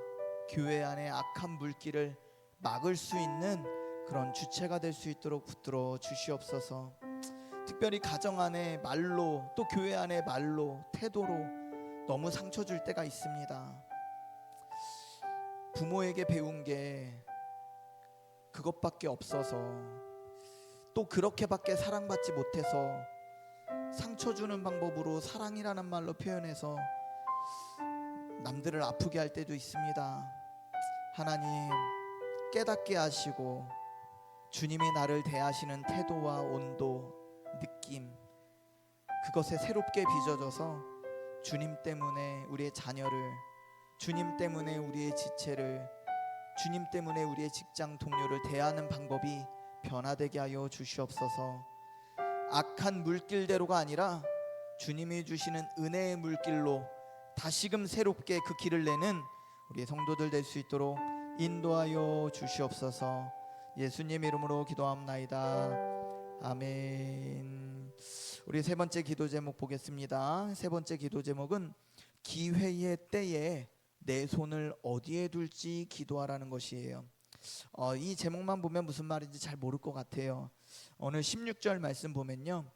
교회 안에 악한 물길을 막을 수 있는 그런 주체가 될 수 있도록 붙들어 주시옵소서. 특별히 가정 안에 말로, 또 교회 안에 말로, 태도로 너무 상처 줄 때가 있습니다. 부모에게 배운 게 그것밖에 없어서, 또 그렇게밖에 사랑받지 못해서 상처 주는 방법으로 사랑이라는 말로 표현해서 남들을 아프게 할 때도 있습니다. 하나님, 깨닫게 하시고 주님이 나를 대하시는 태도와 온도, 느낌, 그것에 새롭게 빚어져서 주님 때문에 우리의 자녀를, 주님 때문에 우리의 지체를, 주님 때문에 우리의 직장 동료를 대하는 방법이 변화되게 하여 주시옵소서. 악한 물길대로가 아니라 주님이 주시는 은혜의 물길로 다시금 새롭게 그 길을 내는 우리의 성도들 될 수 있도록 인도하여 주시옵소서. 예수님 이름으로 기도합나이다. 아멘. 우리 세 번째 기도 제목 보겠습니다. 세 번째 기도 제목은 기회의 때에 내 손을 어디에 둘지 기도하라는 것이에요. 이 제목만 보면 무슨 말인지 잘 모를 것 같아요. 오늘 16절 말씀 보면요,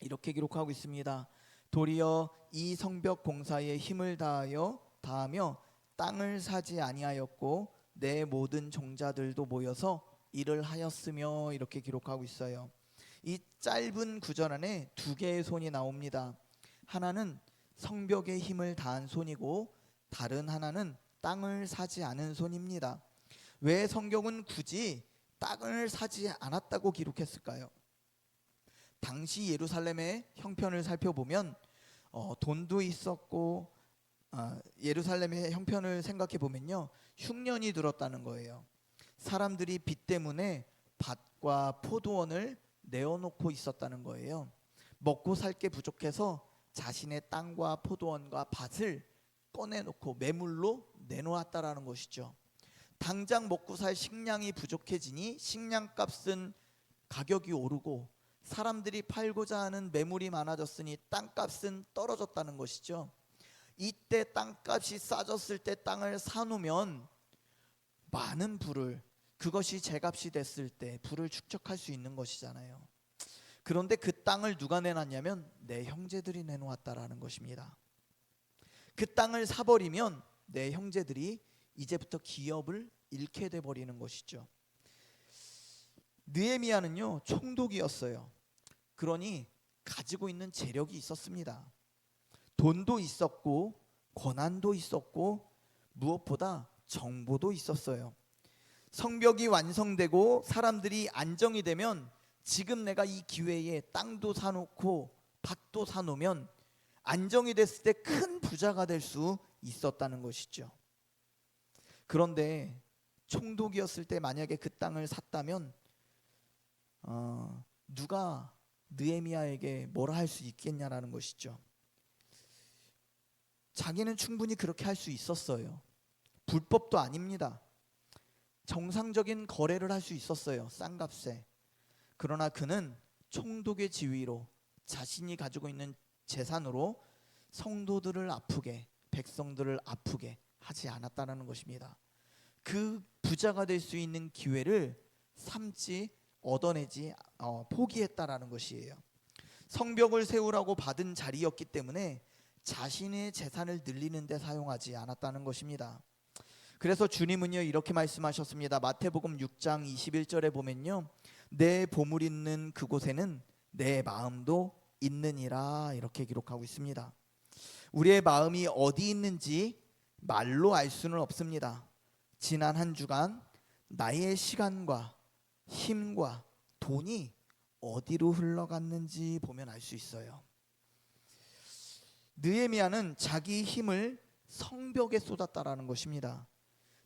이렇게 기록하고 있습니다. 도리어 이 성벽 공사에 힘을 다하며 땅을 사지 아니하였고 내 모든 종자들도 모여서 일을 하였으며, 이렇게 기록하고 있어요. 이 짧은 구절 안에 두 개의 손이 나옵니다. 하나는 성벽에 힘을 다한 손이고 다른 하나는 땅을 사지 않은 손입니다. 왜 성경은 굳이 땅을 사지 않았다고 기록했을까요? 당시 예루살렘의 형편을 살펴보면 돈도 있었고, 예루살렘의 형편을 생각해 보면요, 흉년이 들었다는 거예요. 사람들이 빚 때문에 밭과 포도원을 내어놓고 있었다는 거예요. 먹고 살 게 부족해서 자신의 땅과 포도원과 밭을 꺼내놓고 매물로 내놓았다라는 것이죠. 당장 먹고 살 식량이 부족해지니 식량값은 가격이 오르고 사람들이 팔고자 하는 매물이 많아졌으니 땅값은 떨어졌다는 것이죠. 이때 땅값이 싸졌을 때 땅을 사놓으면 많은 부를, 그것이 제값이 됐을 때 부를 축적할 수 있는 것이잖아요. 그런데 그 땅을 누가 내놨냐면 내 형제들이 내놓았다라는 것입니다. 그 땅을 사버리면 내 형제들이 이제부터 기업을 잃게 돼버리는 것이죠. 느헤미야는요, 총독이었어요. 그러니 가지고 있는 재력이 있었습니다. 돈도 있었고 권한도 있었고 무엇보다 정보도 있었어요. 성벽이 완성되고 사람들이 안정이 되면 지금 내가 이 기회에 땅도 사놓고 밭도 사놓으면 안정이 됐을 때 큰 부자가 될 수 있었다는 것이죠. 그런데 총독이었을 때 만약에 그 땅을 샀다면 누가 느헤미야에게 뭐라 할 수 있겠냐라는 것이죠. 자기는 충분히 그렇게 할 수 있었어요. 불법도 아닙니다. 정상적인 거래를 할 수 있었어요. 싼 값에. 그러나 그는 총독의 지위로 자신이 가지고 있는 재산으로 성도들을 아프게, 백성들을 아프게 하지 않았다는 것입니다. 그 부자가 될 수 있는 기회를 얻어내지 포기했다라는 것이에요. 성벽을 세우라고 받은 자리였기 때문에 자신의 재산을 늘리는 데 사용하지 않았다는 것입니다. 그래서 주님은요 이렇게 말씀하셨습니다. 마태복음 6장 21절에 보면요, 내 보물 있는 그곳에는 내 마음도 있느니라, 이렇게 기록하고 있습니다. 우리의 마음이 어디 있는지 말로 알 수는 없습니다. 지난 한 주간 나의 시간과 힘과 돈이 어디로 흘러갔는지 보면 알 수 있어요. 느헤미야는 자기 힘을 성벽에 쏟았다라는 것입니다.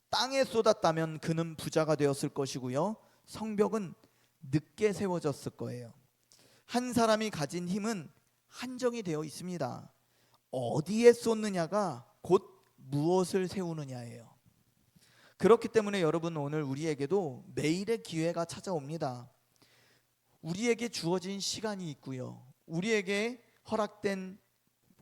땅에 쏟았다면 그는 부자가 되었을 것이고요, 성벽은 늦게 세워졌을 거예요. 한 사람이 가진 힘은 한정이 되어 있습니다. 어디에 쏟느냐가 곧 무엇을 세우느냐예요. 그렇기 때문에 여러분, 오늘 우리에게도 매일의 기회가 찾아옵니다. 우리에게 주어진 시간이 있고요, 우리에게 허락된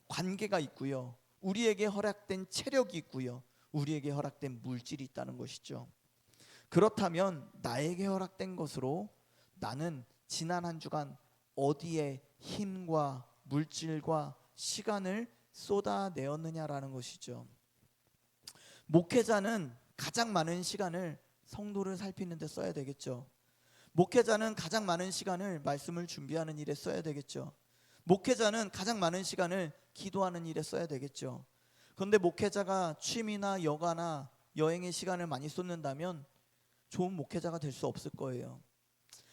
관계가 있고요, 우리에게 허락된 체력이 있고요, 우리에게 허락된 물질이 있다는 것이죠. 그렇다면 나에게 허락된 것으로 나는 지난 한 주간 어디에 힘과 물질과 시간을 쏟아내었느냐라는 것이죠. 목회자는 가장 많은 시간을 성도를 살피는 데 써야 되겠죠. 목회자는 가장 많은 시간을 말씀을 준비하는 일에 써야 되겠죠. 목회자는 가장 많은 시간을 기도하는 일에 써야 되겠죠. 그런데 목회자가 취미나 여가나 여행의 시간을 많이 쏟는다면 좋은 목회자가 될 수 없을 거예요.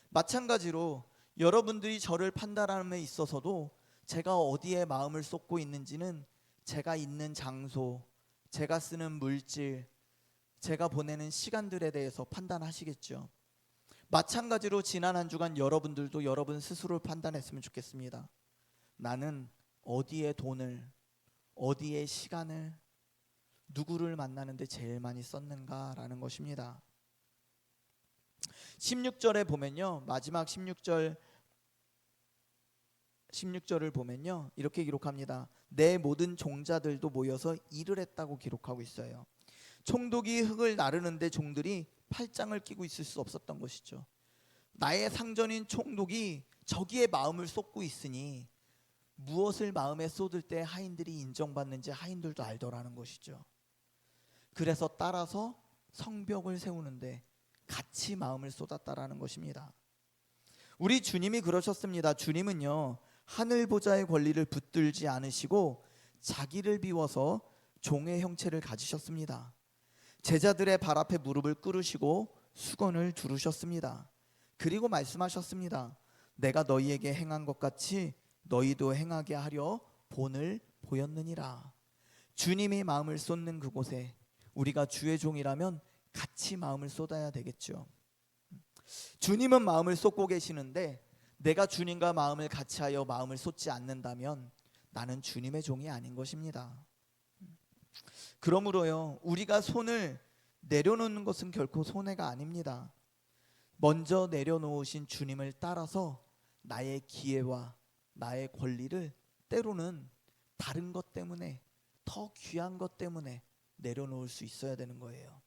마찬가지로 여러분들이 저를 판단함에 있어서도 제가 어디에 마음을 쏟고 있는지는 제가 있는 장소, 제가 쓰는 물질, 제가 보내는 시간들에 대해서 판단하시겠죠. 마찬가지로 지난 한 주간 여러분들도 여러분 스스로 판단했으면 좋겠습니다. 나는 어디에 돈을, 어디에 시간을, 누구를 만나는데 제일 많이 썼는가라는 것입니다. 16절에 보면요, 마지막 16절을 보면요, 이렇게 기록합니다. 내 모든 종자들도 모여서 일을 했다고 기록하고 있어요. 총독이 흙을 나르는데 종들이 팔짱을 끼고 있을 수 없었던 것이죠. 나의 상전인 총독이 저기에 마음을 쏟고 있으니 무엇을 마음에 쏟을 때 하인들이 인정받는지 하인들도 알더라는 것이죠. 그래서 따라서 성벽을 세우는데 같이 마음을 쏟았다라는 것입니다. 우리 주님이 그러셨습니다. 주님은요, 하늘 보좌의 권리를 붙들지 않으시고 자기를 비워서 종의 형체를 가지셨습니다. 제자들의 발 앞에 무릎을 꿇으시고 수건을 두르셨습니다. 그리고 말씀하셨습니다. 내가 너희에게 행한 것 같이 너희도 행하게 하려 본을 보였느니라. 주님이 마음을 쏟는 그곳에 우리가 주의 종이라면 같이 마음을 쏟아야 되겠죠. 주님은 마음을 쏟고 계시는데 내가 주님과 마음을 같이 하여 마음을 쏟지 않는다면 나는 주님의 종이 아닌 것입니다. 그러므로요, 우리가 손을 내려놓는 것은 결코 손해가 아닙니다. 먼저 내려놓으신 주님을 따라서 나의 기회와 나의 권리를 때로는 다른 것 때문에, 더 귀한 것 때문에 내려놓을 수 있어야 되는 거예요.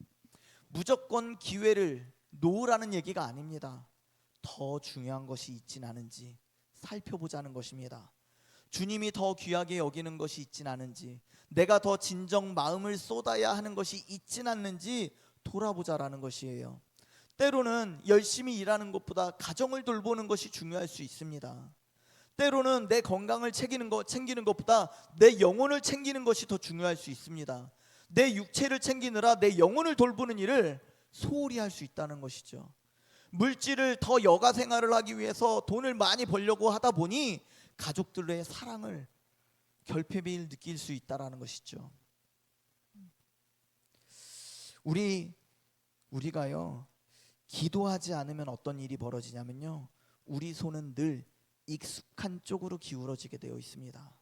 무조건 기회를 놓으라는 얘기가 아닙니다. 더 중요한 것이 있진 않은지 살펴보자는 것입니다. 주님이 더 귀하게 여기는 것이 있진 않은지, 내가 더 진정 마음을 쏟아야 하는 것이 있진 않는지 돌아보자라는 것이에요. 때로는 열심히 일하는 것보다 가정을 돌보는 것이 중요할 수 있습니다. 때로는 내 건강을 챙기는 것보다 내 영혼을 챙기는 것이 더 중요할 수 있습니다. 내 육체를 챙기느라 내 영혼을 돌보는 일을 소홀히 할 수 있다는 것이죠. 물질을 더 여가 생활을 하기 위해서 돈을 많이 벌려고 하다 보니 가족들의 사랑을 결핍을 느낄 수 있다라는 것이죠. 우리가요 기도하지 않으면 어떤 일이 벌어지냐면요, 우리 손은 늘 익숙한 쪽으로 기울어지게 되어 있습니다.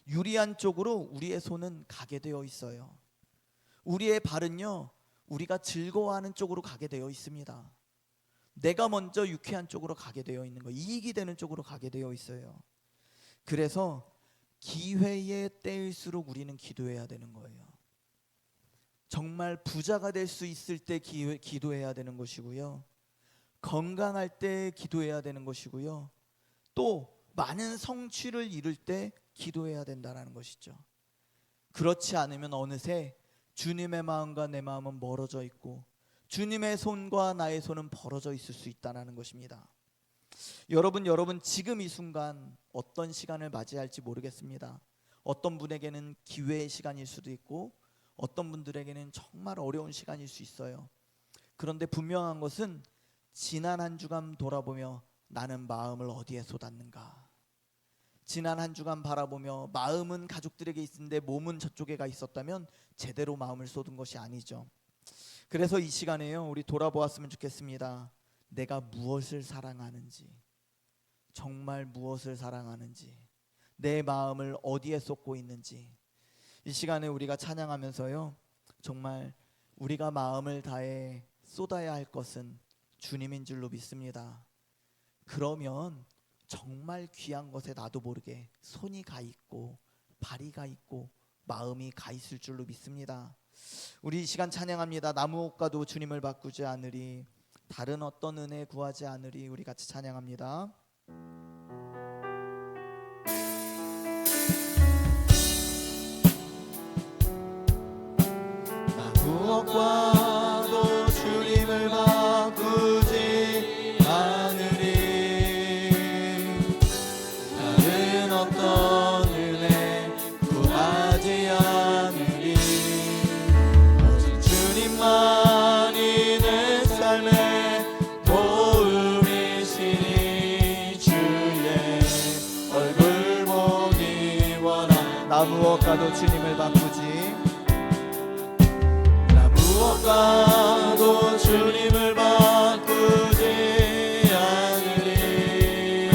유리한 쪽으로 우리의 손은 가게 되어 있어요. 우리의 발은요 우리가 즐거워하는 쪽으로 가게 되어 있습니다. 내가 먼저 유쾌한 쪽으로 가게 되어 있는 거, 이익이 되는 쪽으로 가게 되어 있어요. 그래서 기회의 때일수록 우리는 기도해야 되는 거예요. 정말 부자가 될 수 있을 때 기도해야 되는 것이고요, 건강할 때 기도해야 되는 것이고요, 또 많은 성취를 이룰 때 기도해야 된다는 것이죠. 그렇지 않으면 어느새 주님의 마음과 내 마음은 멀어져 있고 주님의 손과 나의 손은 벌어져 있을 수 있다는 것입니다. 여러분 지금 이 순간 어떤 시간을 맞이할지 모르겠습니다. 어떤 분에게는 기회의 시간일 수도 있고 어떤 분들에게는 정말 어려운 시간일 수 있어요. 그런데 분명한 것은 지난 한 주간 돌아보며 나는 마음을 어디에 쏟았는가, 지난 한 주간 바라보며 마음은 가족들에게 있는데 몸은 저쪽에 가 있었다면 제대로 마음을 쏟은 것이 아니죠. 그래서 이 시간에요 우리 돌아보았으면 좋겠습니다. 내가 무엇을 사랑하는지, 정말 무엇을 사랑하는지, 내 마음을 어디에 쏟고 있는지, 이 시간에 우리가 찬양하면서요 정말 우리가 마음을 다해 쏟아야 할 것은 주님인 줄로 믿습니다. 그러면 정말 귀한 것에 나도 모르게 손이 가 있고 발이 가 있고 마음이 가 있을 줄로 믿습니다. 우리 이 시간 찬양합니다. 나무옥과도 주님을 바꾸지 않으리, 다른 어떤 은혜 구하지 않으리. 우리 같이 찬양합니다. 나무옥과도 주님을 바꾸지 않으리, 다른 어떤 은혜 구하지 않으리. 오직 주님만이 내 삶의 도움이시니 주의 얼굴 보기 원한. 나무옥과도 주님을 바꾸지, 나무옥과도 주님을 바꾸지 않으리,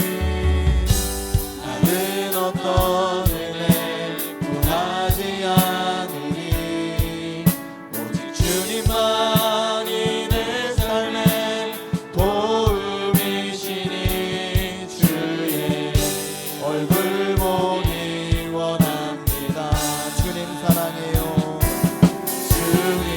다른 어떤 은혜 구하지 않으리. 오직 주님만이 내 삶의 도움이시니 주의 얼굴 보기 원합니다. 주님 사랑해요. 주님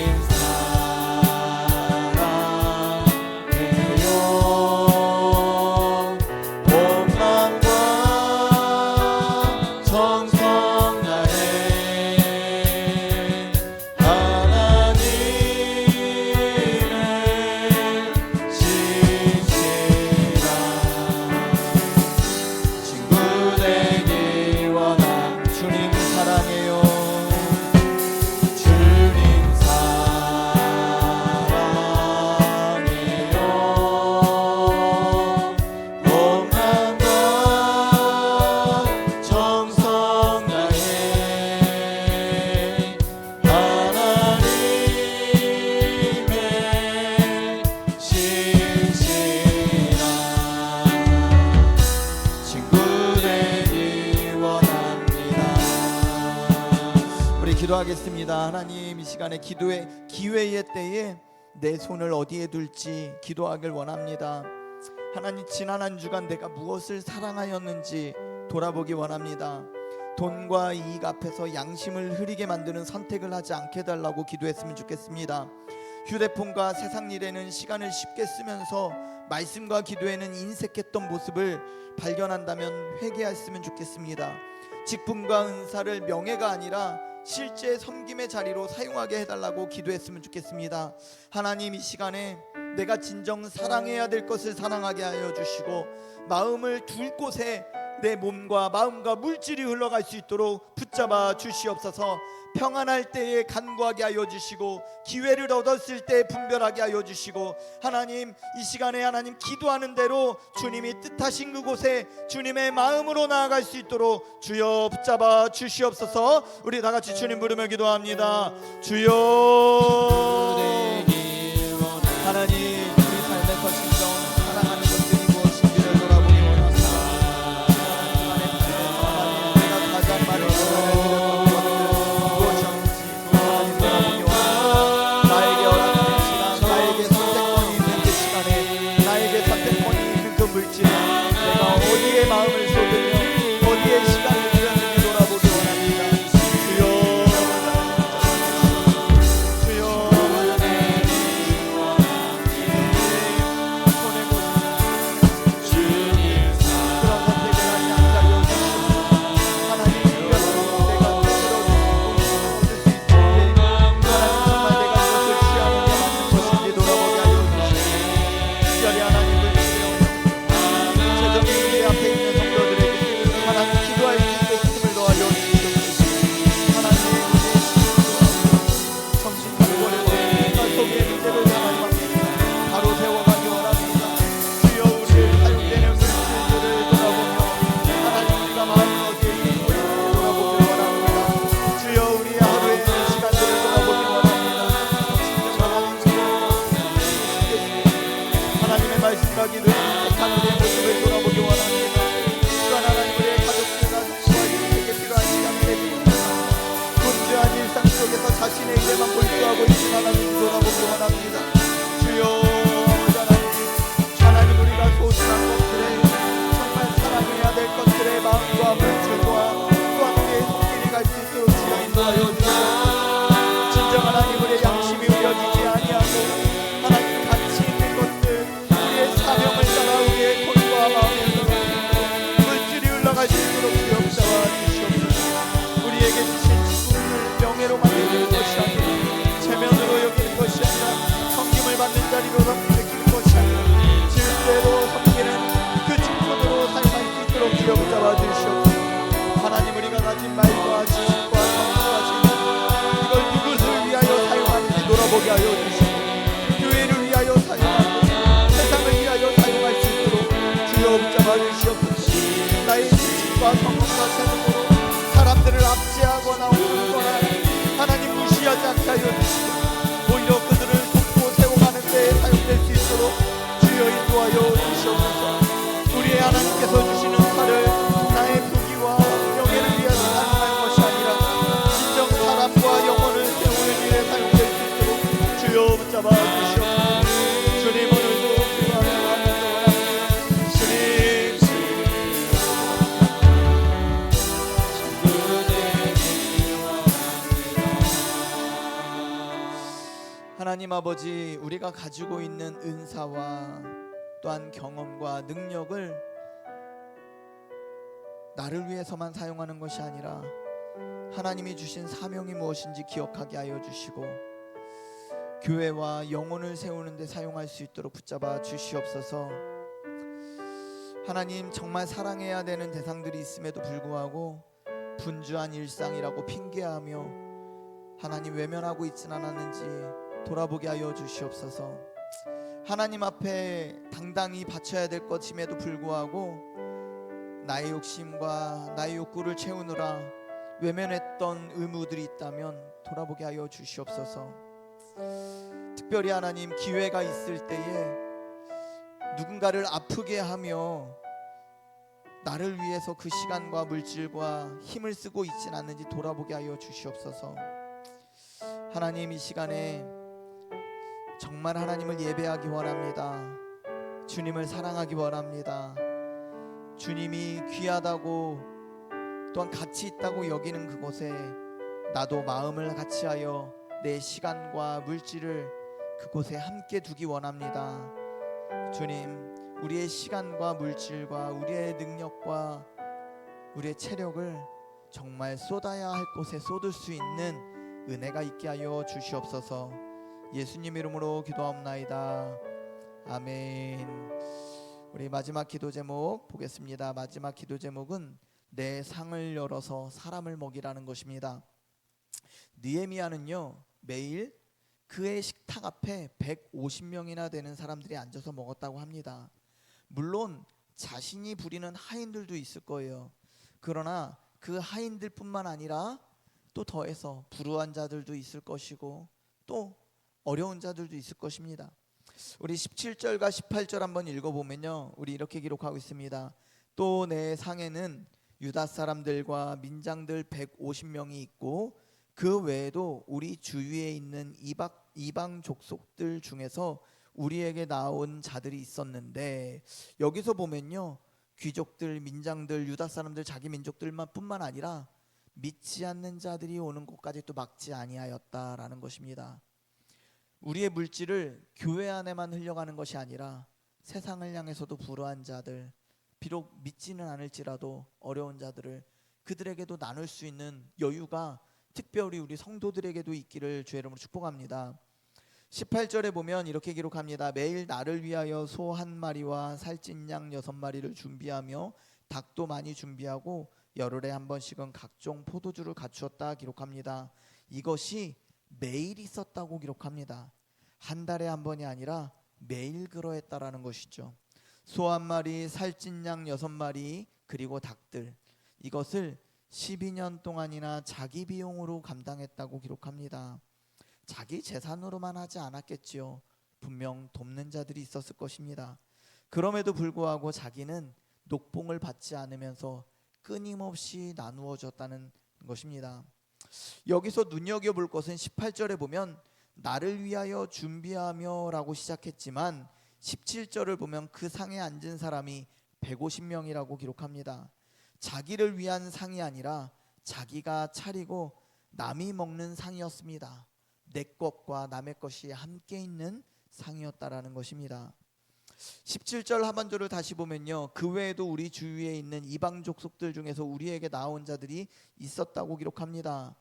기도하겠습니다. 하나님, 이 시간에 기회의 때에 내 손을 어디에 둘지 기도하길 원합니다. 하나님, 지난 한 주간 내가 무엇을 사랑하였는지 돌아보기 원합니다. 돈과 이익 앞에서 양심을 흐리게 만드는 선택을 하지 않게 해달라고 기도했으면 좋겠습니다. 휴대폰과 세상 일에는 시간을 쉽게 쓰면서 말씀과 기도에는 인색했던 모습을 발견한다면 회개했으면 좋겠습니다. 직분과 은사를 명예가 아니라 실제 섬김의 자리로 사용하게 해달라고 기도했으면 좋겠습니다. 하나님, 이 시간에 내가 진정 사랑해야 될 것을 사랑하게 하여 주시고, 마음을 둘 곳에 내 몸과 마음과 물질이 흘러갈 수 있도록 붙잡아 주시옵소서. 평안할 때에 간구하게 하여 주시고 기회를 얻었을 때 분별하게 하여 주시고 하나님 이 시간에 하나님 기도하는 대로 주님이 뜻하신 그곳에 주님의 마음으로 나아갈 수 있도록 주여 붙잡아 주시옵소서. 우리 다 같이 주님 부르며 기도합니다. 주여 하나님 우리 삶에서 진정 사랑하는 것들이 무엇인지를 돌아보기 원합니다. 하나님 내가 가장 많은 시간을 어디에 마음을 쏟으며 어디에 시간을 들였는지 돌아보기 원합니다. 주여 주여 보내고 주님 그런 선택을 하지 않게 하여 주시옵소서. 하나님 내가 스스로 얻을 수 있을 때 하나님 정말 내가 그것을 취하는 게 맞는 것인지 돌아보게 하여 주시옵소서. 특별히 하나님을 우리 앞에 있는 성도들에게 하나님 기도할 수 있게 힘을 더하여 주시옵소서. 하나님 정신 차려버리고 속의 문제를 바로 세워가기 원합니다. 주여 우리의 사용되는 물질들을 돌아보며 하나님 우리가 마음을 어디에 있는지 돌아보기 원합니다. 주여 우리의 하루의 시간들을 돌아보기 원합니다. 하나님의 말씀과 기도에 택한 우리의 모습을 돌아보기 원합니다. 일상 속에서 자신의 일에만 몰두하고 있는 하나님을 돌아보기 원합니다. 주여 하나님 우리가 소중한 것들에 정말 사랑해야 될 것들의 마음과 물질과 또한 우리의 손길이 갈 수 있도록 주여 인도하여 주시옵소서. 진정 하나님 우리의 양심이 우려지지 아니하고 하나님 가치 있는 것들 우리의 사명을 따라 우리의 손과 마음을 따라 물질이 흘러갈 수 있도록 주여 붙잡아 주시옵소서. 우리에게 주신 명예로 만드는 것이 아니라 체면으로 여기는 것이 아니라 섬김을 받는 자리로 느끼는 것이 아니라 질대로 섬기는 그 직분으로 사용할 수 있도록 주여 붙잡아 주시옵소서. 하나님 우리가 가진 말과 지식과 성품과 이걸 누구를 위하여 사용하는지 돌아보게 하여 주시고 교회를 위하여 사용하고 세상을 위하여 사용할 수 있도록 주여 붙잡아 주시옵소서. 나의 지식과 성품과 재능으로 사람들을 압제하거나 오르거나 하나님 무시하지 않게 하여 주시고 오히려 그들을 돕고 세워가는 데에 사용될 수 있도록 주여 인도하여 주시옵소서. 우리의 하나님께서 주시는 칼을 나의 부귀와 명예를 위하여 사용할 것이 아니라 진정 사람과 영혼을 세우는 일에 사용될 수 있도록 주여 붙잡아 주시옵소서. 주님 오늘도 기도하며 하나님 아버지 우리가 가지고 있는 은사와 또한 경험과 능력을 나를 위해서만 사용하는 것이 아니라 하나님이 주신 사명이 무엇인지 기억하게 하여 주시고 교회와 영혼을 세우는 데 사용할 수 있도록 붙잡아 주시옵소서. 하나님 정말 사랑해야 되는 대상들이 있음에도 불구하고 분주한 일상이라고 핑계하며 하나님 외면하고 있진 않았는지 돌아보게 하여 주시옵소서. 하나님 앞에 당당히 바쳐야 될 것임에도 불구하고 나의 욕심과 나의 욕구를 채우느라 외면했던 의무들이 있다면 돌아보게 하여 주시옵소서. 특별히 하나님 기회가 있을 때에 누군가를 아프게 하며 나를 위해서 그 시간과 물질과 힘을 쓰고 있진 않는지 돌아보게 하여 주시옵소서. 하나님 이 시간에 정말 하나님을 예배하기 원합니다. 주님을 사랑하기 원합니다. 주님이 귀하다고 또한 가치 있다고 여기는 그곳에 나도 마음을 같이하여 내 시간과 물질을 그곳에 함께 두기 원합니다. 주님 우리의 시간과 물질과 우리의 능력과 우리의 체력을 정말 쏟아야 할 곳에 쏟을 수 있는 은혜가 있게 하여 주시옵소서. 예수님 이름으로 기도하옵나이다. 아멘. 우리 마지막 기도 제목 보겠습니다. 마지막 기도 제목은 내 상을 열어서 사람을 먹이라는 것입니다. 느헤미야는요 매일 그의 식탁 앞에 150명이나 되는 사람들이 앉아서 먹었다고 합니다. 물론 자신이 부리는 하인들도 있을 거예요. 그러나 그 하인들뿐만 아니라 또 더해서 불우한 자들도 있을 것이고 또 어려운 자들도 있을 것입니다. 우리 17절과 18절 한번 읽어보면요 우리 이렇게 기록하고 있습니다. 또 내 상에는 유다 사람들과 민장들 150명이 있고 그 외에도 우리 주위에 있는 이방 족속들 중에서 우리에게 나온 자들이 있었는데, 여기서 보면요 귀족들, 민장들, 유다 사람들, 자기 민족들만 뿐만 아니라 믿지 않는 자들이 오는 곳까지 또 막지 아니하였다라는 것입니다. 우리의 물질을 교회 안에만 흘려가는 것이 아니라 세상을 향해서도 불우한 자들, 비록 믿지는 않을지라도 어려운 자들을 그들에게도 나눌 수 있는 여유가 특별히 우리 성도들에게도 있기를 주의 이름으로 축복합니다. 18절에 보면 이렇게 기록합니다. 매일 나를 위하여 소 한 마리와 살찐 양 6마리를 준비하며 닭도 많이 준비하고 열흘에 한 번씩은 각종 포도주를 갖추었다 기록합니다. 이것이 매일 있었다고 기록합니다. 한 달에 한 번이 아니라 매일 그러했다라는 것이죠. 소 한 마리, 살찐 양 6마리, 그리고 닭들, 이것을 12년 동안이나 자기 비용으로 감당했다고 기록합니다. 자기 재산으로만 하지 않았겠지요. 분명 돕는 자들이 있었을 것입니다. 그럼에도 불구하고 자기는 녹봉을 받지 않으면서 끊임없이 나누어 줬다는 것입니다. 여기서 눈여겨볼 것은 18절에 보면 나를 위하여 준비하며 라고 시작했지만 17절을 보면 그 상에 앉은 사람이 150명이라고 기록합니다. 자기를 위한 상이 아니라 자기가 차리고 남이 먹는 상이었습니다. 내 것과 남의 것이 함께 있는 상이었다라는 것입니다. 17절 하반절을 다시 보면요 그 외에도 우리 주위에 있는 이방 족속들 중에서 우리에게 나온 자들이 있었다고 기록합니다.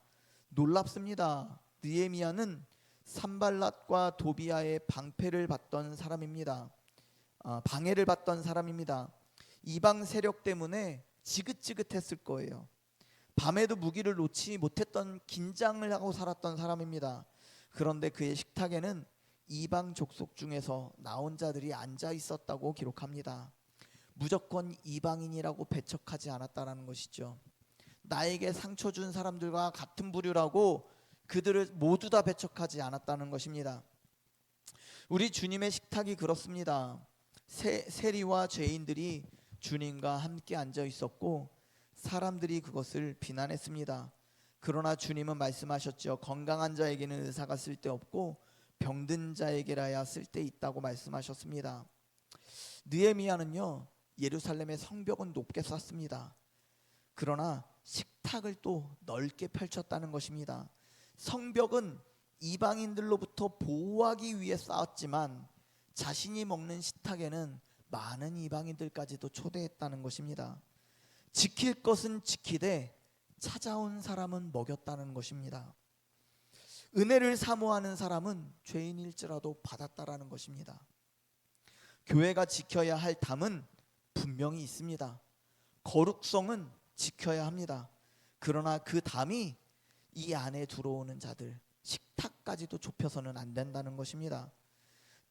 놀랍습니다. 느헤미야는 산발랏과 도비아의 방패를 받던 사람입니다. 방해를 받던 사람입니다. 이방 세력 때문에 지긋지긋했을 거예요. 밤에도 무기를 놓지 못했던, 긴장을 하고 살았던 사람입니다. 그런데 그의 식탁에는 이방 족속 중에서 나온 자들이 앉아 있었다고 기록합니다. 무조건 이방인이라고 배척하지 않았다라는 것이죠. 나에게 상처 준 사람들과 같은 부류라고 그들을 모두 다 배척하지 않았다는 것입니다. 우리 주님의 식탁이 그렇습니다. 세리와 죄인들이 주님과 함께 앉아 있었고 사람들이 그것을 비난했습니다. 그러나 주님은 말씀하셨죠. 건강한 자에게는 의사가 쓸데없고 병든 자에게라야 쓸데있다고 말씀하셨습니다. 느헤미야는요 예루살렘의 성벽은 높게 쌓습니다. 그러나 식탁을 또 넓게 펼쳤다는 것입니다. 성벽은 이방인들로부터 보호하기 위해 쌓았지만 자신이 먹는 식탁에는 많은 이방인들까지도 초대했다는 것입니다. 지킬 것은 지키되 찾아온 사람은 먹였다는 것입니다. 은혜를 사모하는 사람은 죄인일지라도 받았다라는 것입니다. 교회가 지켜야 할 담은 분명히 있습니다. 거룩성은 지켜야 합니다. 그러나 그 담이 이 안에 들어오는 자들, 식탁까지도 좁혀서는 안 된다는 것입니다.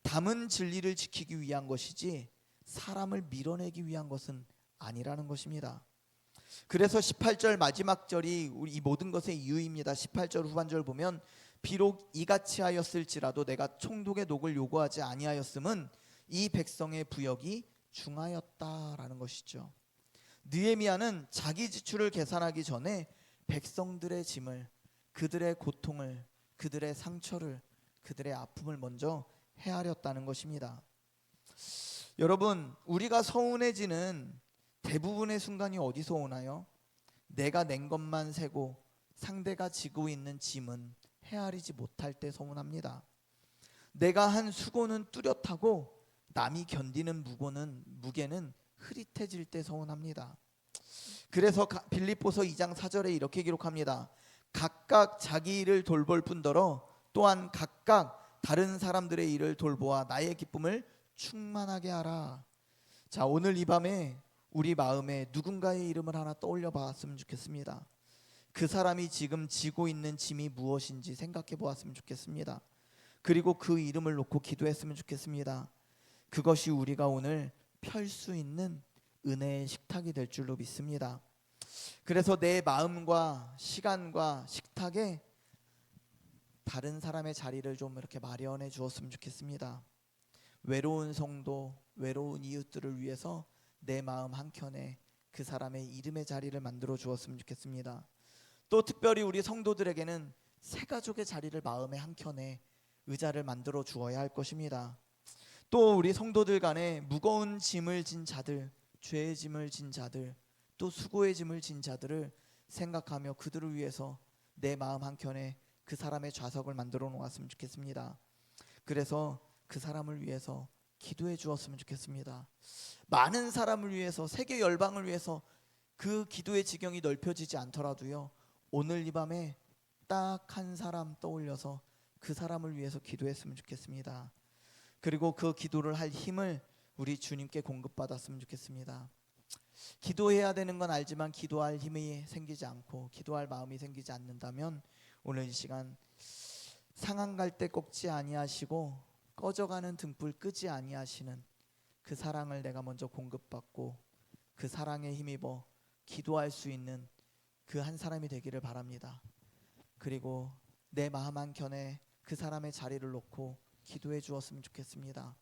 담은 진리를 지키기 위한 것이지 사람을 밀어내기 위한 것은 아니라는 것입니다. 그래서 18절 마지막 절이 우리 이 모든 것의 이유입니다. 18절 후반절 보면 비록 이같이 하였을지라도 내가 총독의 녹을 요구하지 아니하였음은 이 백성의 부역이 중하였다라는 것이죠. 느헤미야는 자기 지출을 계산하기 전에 백성들의 짐을, 그들의 고통을, 그들의 상처를, 그들의 아픔을 먼저 헤아렸다는 것입니다. 여러분, 우리가 서운해지는 대부분의 순간이 어디서 오나요? 내가 낸 것만 세고 상대가 지고 있는 짐은 헤아리지 못할 때 서운합니다. 내가 한 수고는 뚜렷하고 남이 견디는 무게는 흐릿해질 때 서운합니다. 그래서 빌립보서 2장 4절에 이렇게 기록합니다. 각각 자기 일을 돌볼 뿐더러 또한 각각 다른 사람들의 일을 돌보아 나의 기쁨을 충만하게 하라. 자, 오늘 이 밤에 우리 마음에 누군가의 이름을 하나 떠올려 봤으면 좋겠습니다. 그 사람이 지금 지고 있는 짐이 무엇인지 생각해 보았으면 좋겠습니다. 그리고 그 이름을 놓고 기도했으면 좋겠습니다. 그것이 우리가 오늘 펼 수 있는 은혜의 식탁이 될 줄로 믿습니다. 그래서 내 마음과 시간과 식탁에 다른 사람의 자리를 좀 이렇게 마련해 주었으면 좋겠습니다. 외로운 성도, 외로운 이웃들을 위해서 내 마음 한켠에 그 사람의 이름의 자리를 만들어 주었으면 좋겠습니다. 또 특별히 우리 성도들에게는 새 가족의 자리를 마음의 한켠에 의자를 만들어 주어야 할 것입니다. 또 우리 성도들 간에 무거운 짐을 진 자들, 죄의 짐을 진 자들, 또 수고의 짐을 진 자들을 생각하며 그들을 위해서 내 마음 한켠에 그 사람의 좌석을 만들어 놓았으면 좋겠습니다. 그래서 그 사람을 위해서 기도해 주었으면 좋겠습니다. 많은 사람을 위해서, 세계 열방을 위해서 그 기도의 지경이 넓혀지지 않더라도요, 오늘 이 밤에 딱 한 사람 떠올려서 그 사람을 위해서 기도했으면 좋겠습니다. 그리고 그 기도를 할 힘을 우리 주님께 공급받았으면 좋겠습니다. 기도해야 되는 건 알지만 기도할 힘이 생기지 않고 기도할 마음이 생기지 않는다면 오늘 이 시간 상한 갈 때 꺾지 아니하시고 꺼져가는 등불 끄지 아니하시는 그 사랑을 내가 먼저 공급받고 그 사랑에 힘입어 기도할 수 있는 그 한 사람이 되기를 바랍니다. 그리고 내 마음 한켠에 그 사람의 자리를 놓고 기도해 주었으면 좋겠습니다.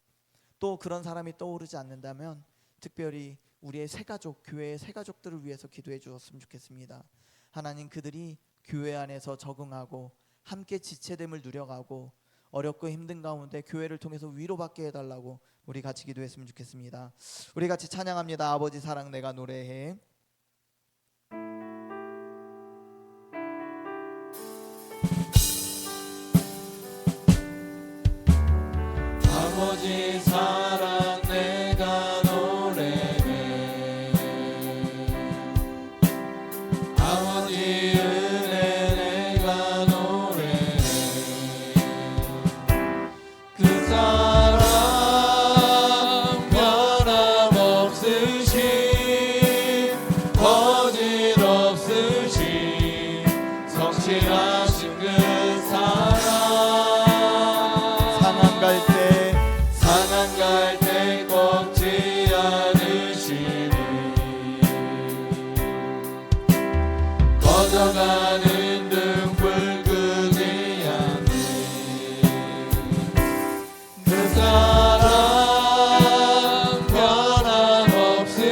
또 그런 사람이 떠오르지 않는다면 특별히 우리의 새가족, 교회의 새가족들을 위해서 기도해 주었으면 좋겠습니다. 하나님, 그들이 교회 안에서 적응하고 함께 지체됨을 누려가고 어렵고 힘든 가운데 교회를 통해서 위로받게 해달라고 우리 같이 기도했으면 좋겠습니다. 우리 같이 찬양합니다. 아버지 사랑 내가 노래해. 아버지 사랑 내가 노래해. 아버지 은혜 내가 노래해. 그 사랑 변함없으신 거짓없으신 성실하신 그 사랑. 상한 갈 때 꺾지 않으시니 꺼져가는 등불 끄지 않니. 그 사랑 변함없으신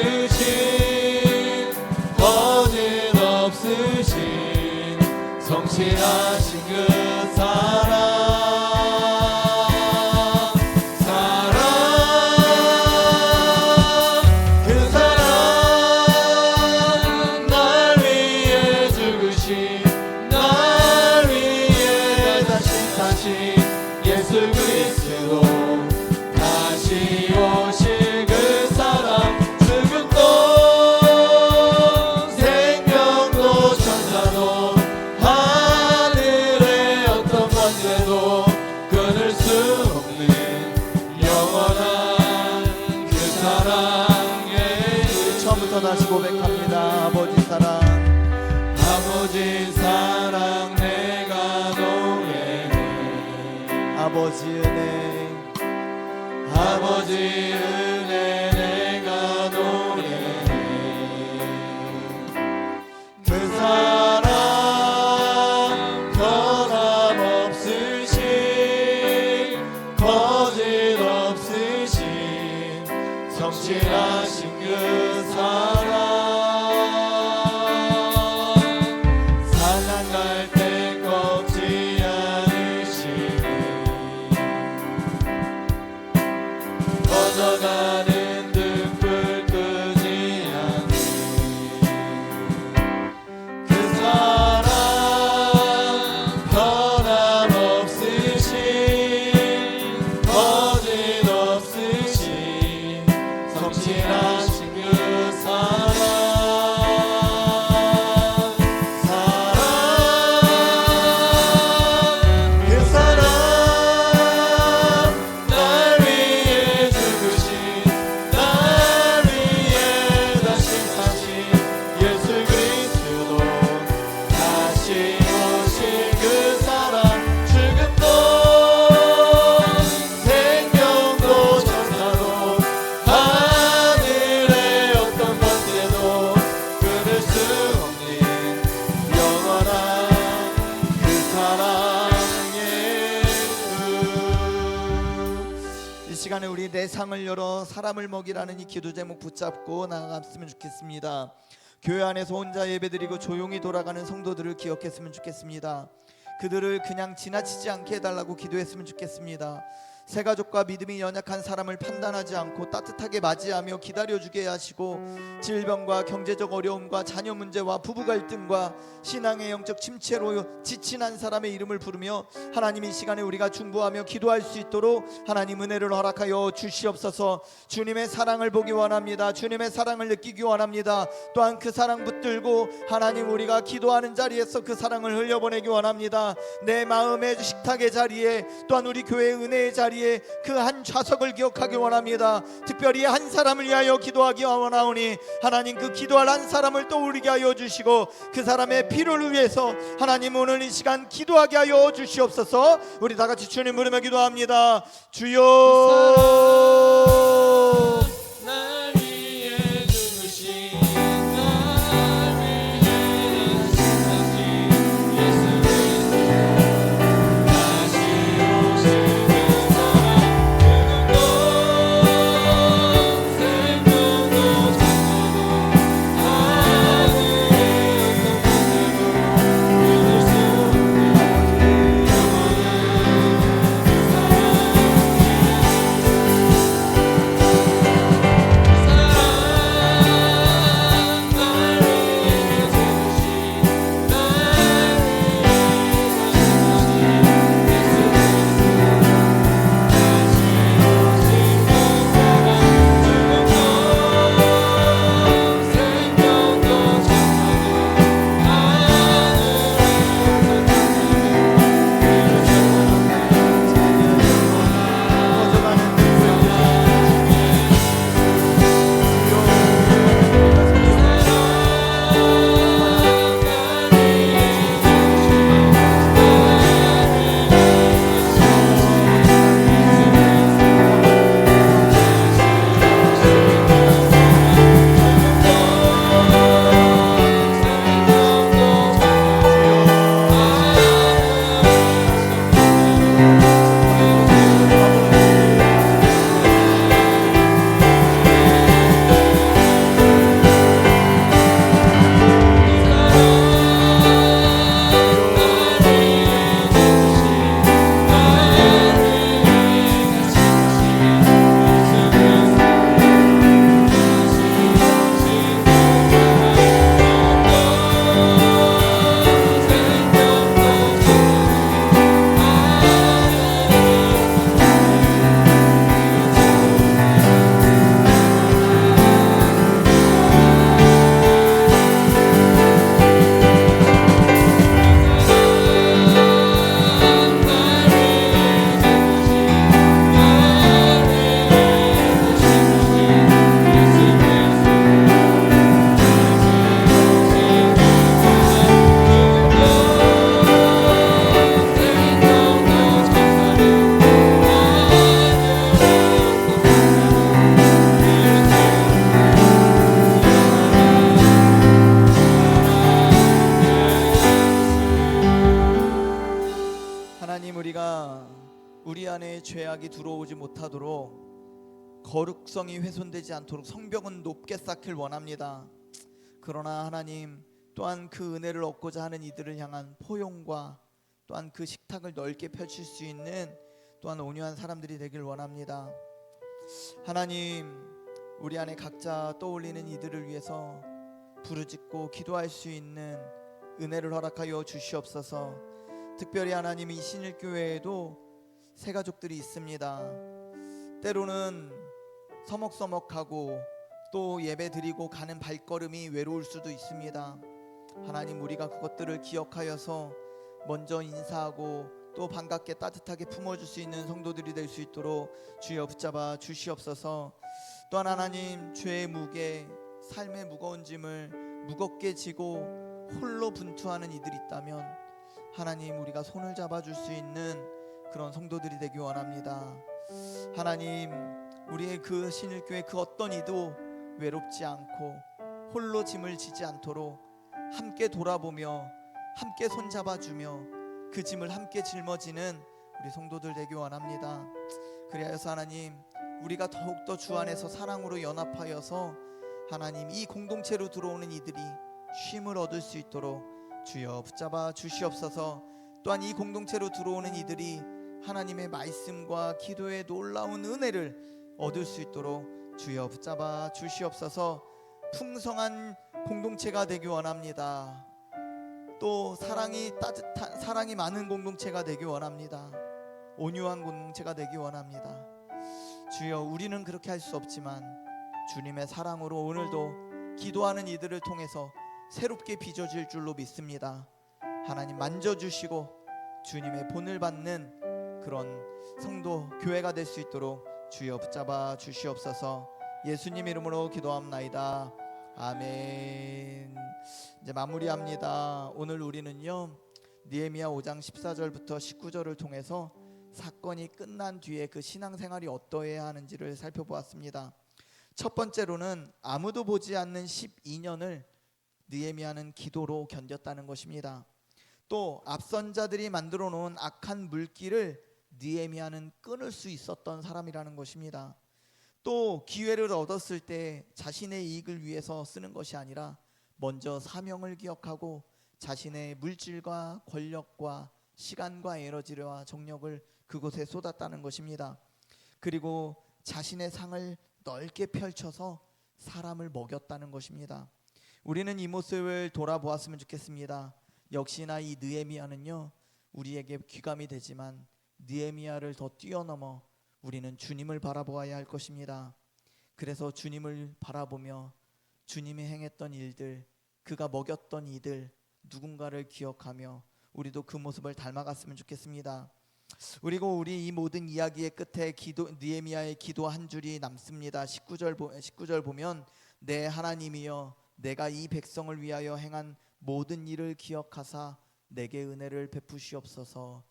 거짓없으신 성실하신 그 사랑. 예수 그리스도 다시 오실 그 사랑. 죽음도 생명도 천사도 하늘의 어떤 번제도 끊을 수 없는 영원한 그 사랑의 우리 처음부터 다시 고백합니다. 아버지 사랑, 아버지 사랑 내가 노래해. 아버지 은혜, 아버지 은혜 내가 노래해. 그 사랑 변함없으신 거짓없으신 성실하신 그 사랑. 상한 갈 때 꺾지 않으시니 꺼져가는 등불 끄지 않니. 그 사랑 변함없으신 거짓없으신 성실하신 그 사랑. 사랑 시간에 우리 내상을 열어 사람을 먹이라는 이 기도 제목 붙잡고 나아갔으면 좋겠습니다. 교회 안에서 혼자 예배드리고 조용히 돌아가는 성도들을 기억했으면 좋겠습니다. 그들을 그냥 지나치지 않게 해달라고 기도했으면 좋겠습니다. 새가족과 믿음이 연약한 사람을 판단하지 않고 따뜻하게 맞이하며 기다려주게 하시고, 질병과 경제적 어려움과 자녀 문제와 부부 갈등과 신앙의 영적 침체로 지친 한 사람의 이름을 부르며 하나님 이 시간에 우리가 중보하며 기도할 수 있도록 하나님 은혜를 허락하여 주시옵소서. 주님의 사랑을 보기 원합니다. 주님의 사랑을 느끼기 원합니다. 또한 그 사랑 붙들고 하나님 우리가 기도하는 자리에서 그 사랑을 흘려보내기 원합니다. 내 마음의 식탁의 자리에, 또한 우리 교회의 은혜의 자리에 그 한 좌석을 기억하기 원합니다. 특별히 한 사람을 위하여 기도하기 원하오니 하나님 그 기도할 한 사람을 떠올리게 하여 주시고, 그 사람의 필요를 위해서 하나님 오늘 이 시간 기도하게 하여 주시옵소서. 우리 다 같이 주님 부르며 기도합니다. 주여 날 위해 죽으신 날 위해 하신 예수 그리스도 다시 오시는 우리 안에 죄악이 들어오지 못하도록, 거룩성이 훼손되지 않도록 성벽은 높게 쌓길 원합니다. 그러나 하나님 또한 그 은혜를 얻고자 하는 이들을 향한 포용과 또한 그 식탁을 넓게 펼칠 수 있는 또한 온유한 사람들이 되길 원합니다. 하나님 우리 안에 각자 떠올리는 이들을 위해서 부르짖고 기도할 수 있는 은혜를 허락하여 주시옵소서. 특별히 하나님 이 신일교회에도 새가족들이 있습니다. 때로는 서먹서먹하고 또 예배드리고 가는 발걸음이 외로울 수도 있습니다. 하나님 우리가 그것들을 기억하여서 먼저 인사하고 또 반갑게 따뜻하게 품어줄 수 있는 성도들이 될 수 있도록 주여 붙잡아 주시옵소서. 또한 하나님 죄의 무게, 삶의 무거운 짐을 무겁게 지고 홀로 분투하는 이들이 있다면 하나님 우리가 손을 잡아줄 수 있는 그런 성도들이 되기 원합니다. 하나님 우리의 그 신일교회 그 어떤 이도 외롭지 않고 홀로 짐을 지지 않도록 함께 돌아보며 함께 손잡아주며 그 짐을 함께 짊어지는 우리 성도들 되기 원합니다. 그리하여서 하나님 우리가 더욱더 주 안에서 사랑으로 연합하여서 하나님 이 공동체로 들어오는 이들이 쉼을 얻을 수 있도록 주여 붙잡아 주시옵소서. 또한 이 공동체로 들어오는 이들이 하나님의 말씀과 기도의 놀라운 은혜를 얻을 수 있도록 주여 붙잡아 주시옵소서. 풍성한 공동체가 되기 원합니다. 또 사랑이 따뜻한, 사랑이 많은 공동체가 되기 원합니다. 온유한 공동체가 되기 원합니다. 주여, 우리는 그렇게 할 수 없지만 주님의 사랑으로 오늘도 기도하는 이들을 통해서 새롭게 빚어질 줄로 믿습니다. 하나님 만져주시고 주님의 본을 받는 그런 성도 교회가 될 수 있도록 주여 붙잡아 주시옵소서. 예수님 이름으로 기도합나이다. 아멘. 이제 마무리합니다. 오늘 우리는요 느헤미야 5장 14절부터 19절을 통해서 사건이 끝난 뒤에 그 신앙생활이 어떠해야 하는지를 살펴보았습니다. 첫 번째로는 아무도 보지 않는 12년을 느헤미야는 기도로 견뎠다는 것입니다. 또 앞선 자들이 만들어 놓은 악한 물길을 느헤미야는 끊을 수 있었던 사람이라는 것입니다. 또 기회를 얻었을 때 자신의 이익을 위해서 쓰는 것이 아니라 먼저 사명을 기억하고 자신의 물질과 권력과 시간과 에너지와 정력을 그곳에 쏟았다는 것입니다. 그리고 자신의 상을 넓게 펼쳐서 사람을 먹였다는 것입니다. 우리는 이 모습을 돌아보았으면 좋겠습니다. 역시나 이 느헤미야는요 우리에게 귀감이 되지만 느헤미야를 더 뛰어넘어 우리는 주님을 바라보아야 할 것입니다. 그래서 주님을 바라보며 주님이 행했던 일들, 그가 먹였던 이들, 누군가를 기억하며 우리도 그 모습을 닮아갔으면 좋겠습니다. 그리고 우리 이 모든 이야기의 끝에 느헤미야의 기도 한 줄이 남습니다. 19절 보면 내 하나님이여 내가 이 백성을 위하여 행한 모든 일을 기억하사 내게 은혜를 베푸시옵소서.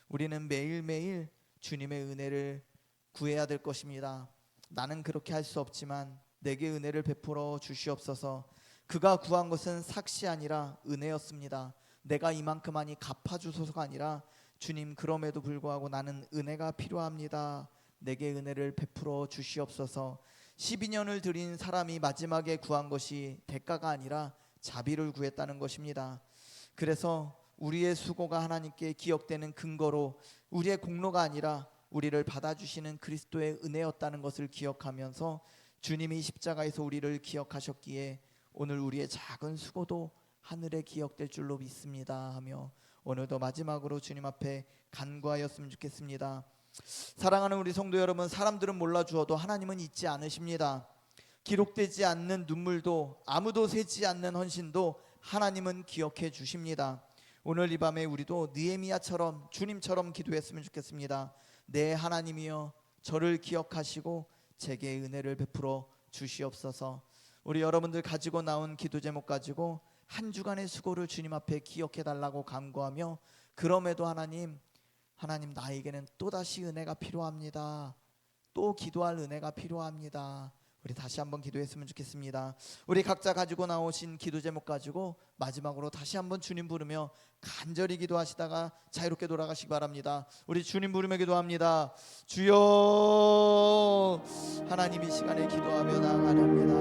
우리는 매일매일 주님의 은혜를 구해야 될 것입니다. 나는 그렇게 할 수 없지만 내게 은혜를 베풀어 주시옵소서. 그가 구한 것은 삭시 아니라 은혜였습니다. 내가 이만큼 하니 갚아주소서가 아니라 주님 그럼에도 불구하고 나는 은혜가 필요합니다. 내게 은혜를 베풀어 주시옵소서. 12년을 들인 사람이 마지막에 구한 것이 대가가 아니라 자비를 구했다는 것입니다. 그래서 우리의 수고가 하나님께 기억되는 근거로 우리의 공로가 아니라 우리를 받아주시는 그리스도의 은혜였다는 것을 기억하면서 주님이 십자가에서 우리를 기억하셨기에 오늘 우리의 작은 수고도 하늘에 기억될 줄로 믿습니다 하며 오늘도 마지막으로 주님 앞에 간구하였으면 좋겠습니다. 사랑하는 우리 성도 여러분, 사람들은 몰라주어도 하나님은 잊지 않으십니다. 기록되지 않는 눈물도 아무도 세지 않는 헌신도 하나님은 기억해 주십니다. 오늘 이 밤에 우리도 느헤미야처럼 주님처럼 기도했으면 좋겠습니다. 내 하나님이여 저를 기억하시고 제게 은혜를 베풀어 주시옵소서. 우리 여러분들 가지고 나온 기도 제목 가지고 한 주간의 수고를 주님 앞에 기억해 달라고 간구하며 그럼에도 하나님 나에게는 또다시 은혜가 필요합니다. 또 기도할 은혜가 필요합니다. 우리 다시 한번 기도했으면 좋겠습니다. 우리 각자 가지고 나오신 기도 제목 가지고 마지막으로 다시 한번 주님 부르며 간절히 기도하시다가 자유롭게 돌아가시기 바랍니다. 우리 주님 부르며 기도합니다. 주여. 하나님 이 시간에 기도하며 나아가렵니다.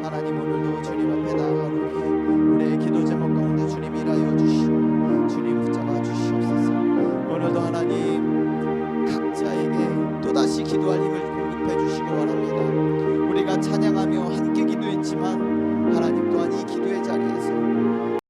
하나님 오늘도 주님 앞에 나아가노니 우리의 기도 제목 가운데 주님 일하여 주시고 주님 붙잡아 주시옵소서. 오늘도 하나님 각자에게 또다시 기도할 힘을 공급해 주시기 원합니다. 우리가 찬양하며 함께 기도했지만